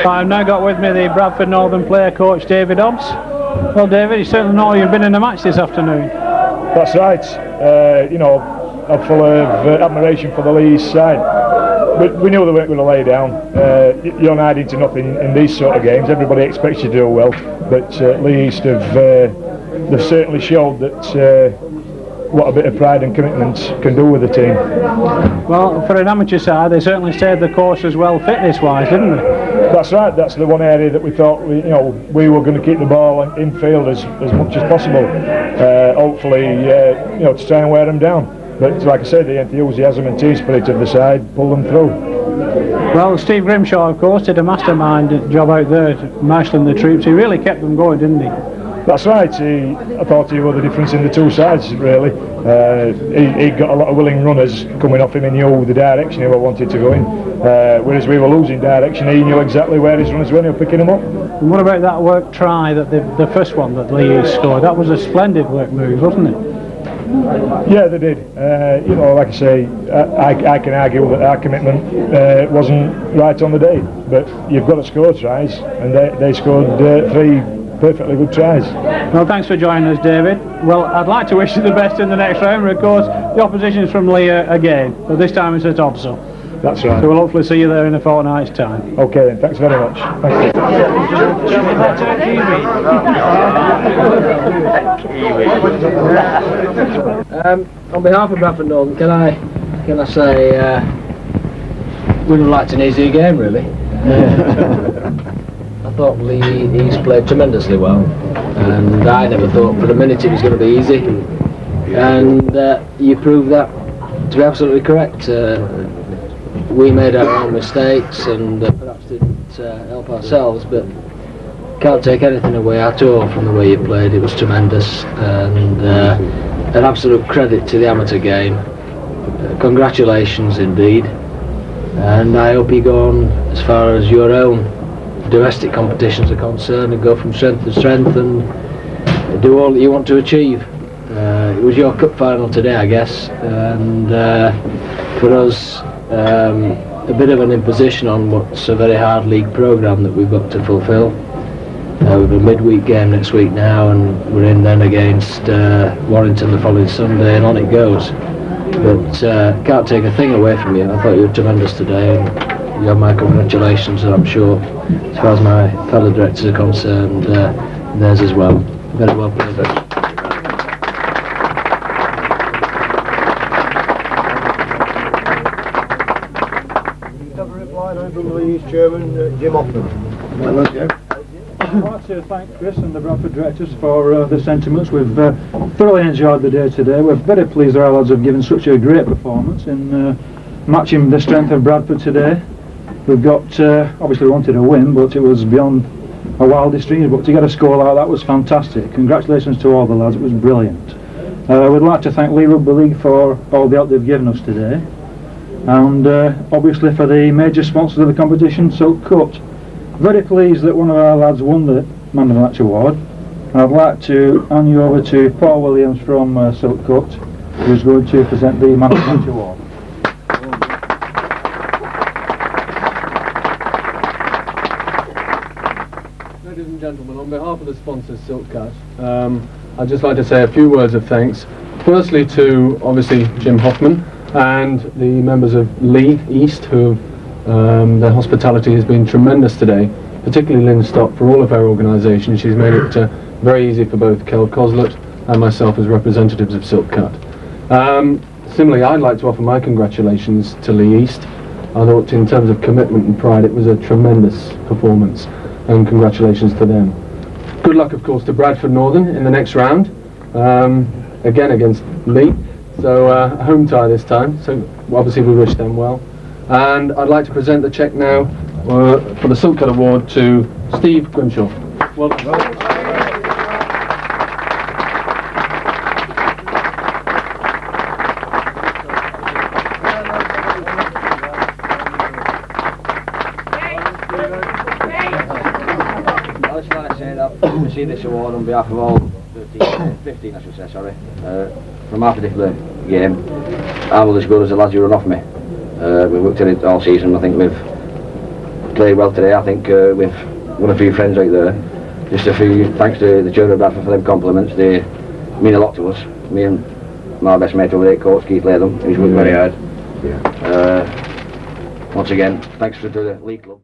I've now got with me the Bradford Northern player coach David Hobbs. Well, David, you certainly know you've been in a match this afternoon. That's right. You know, I'm full of admiration for the Leigh East side. But we knew they weren't going to lay down. You're not adding to nothing in these sort of games. Everybody expects you to do well, but Leigh East they've certainly showed that what a bit of pride and commitment can do with the team. Well, for an amateur side, they certainly stayed the course as well, fitness-wise, didn't they? That's right. That's the one area that we thought we were going to keep the ball in field as much as possible. Hopefully, to try and wear them down. But like I said, the enthusiasm and team spirit of the side pulled them through. Well, Steve Grimshaw, of course, did a mastermind job out there marshalling the troops. He really kept them going, didn't he? That's right. I thought he was the difference in the two sides, really. He got a lot of willing runners coming off him. He knew the direction he wanted to go in. Whereas we were losing direction, he knew exactly where his runners were and he was picking them up. And what about that work try, that the first one that Leigh East scored? That was a splendid work move, wasn't it? Yeah, they did. Like I say, I can argue that our commitment wasn't right on the day, but you've got to score tries, and they scored 3 perfectly good tries. Well, thanks for joining us, David. Well, I'd like to wish you the best in the next round, but of course the opposition's from Leigh again, but this time it's at Topsail. That's right. So we'll hopefully see you there in a fortnight's time. Okay then, thanks very much. Thank On behalf of Bradford Northern, can I say we would like an easier game, really. I thought Leigh East played tremendously well, and I never thought for a minute it was going to be easy, and you proved that to be absolutely correct. We made our own mistakes and perhaps didn't help ourselves, but can't take anything away at all from the way you played. It was tremendous, and an absolute credit to the amateur game. Congratulations indeed, and I hope you go on as far as your own domestic competitions are concerned and go from strength to strength and do all that you want to achieve. It was your cup final today, I guess, and for us a bit of an imposition on what's a very hard league programme that we've got to fulfil. We've a midweek game next week now, and we're in then against Warrington the following Sunday, and on it goes. But can't take a thing away from you. I thought you were tremendous today, and you have my congratulations, and I'm sure as far as my fellow directors are concerned, theirs as well. Very well played. Chairman Jim Hoffman. I'd like to thank Chris and the Bradford directors for the sentiments. We've thoroughly enjoyed the day today. We're very pleased that our lads have given such a great performance in matching the strength of Bradford today. We've got, obviously we wanted a win, but it was beyond our wildest dreams, but to get a score like that was fantastic. Congratulations to all the lads, it was brilliant. We'd like to thank Leigh Rugby League for all the help they've given us today, and obviously for the major sponsors of the competition, Silk Cut. Very pleased that one of our lads won the Man of the Match award, and I'd like to hand you over to Paul Williams from Silk Cut, who's going to present the Man of the Match award. Ladies and gentlemen, on behalf of the sponsors Silk Cut, I'd just like to say a few words of thanks. Firstly to obviously Jim Hoffman and the members of Leigh East, who their hospitality has been tremendous today, particularly Lynn Stott for all of our organisation. She's made it very easy for both Kel Coslett and myself as representatives of Silk Cut. Similarly, I'd like to offer my congratulations to Leigh East. I thought in terms of commitment and pride it was a tremendous performance, and congratulations to them. Good luck of course to Bradford Northern in the next round, again against Leigh. So a home tie this time, so obviously we wish them well. And I'd like to present the cheque now for the Silk Cut Award to Steve Grimshaw. Well done. I'd just like to say that I receive this award on behalf of all 15 I should say, sorry. From our particular game, I was as good as the lads who run off me. We worked in it all season. I think we've played well today. I think we've won a few friends out there. Just a few thanks to the children of Bradford for them compliments. They mean a lot to us. Me and my best mate over there, coach Keith Latham, who's worked very hard. Once again, thanks to the League Club.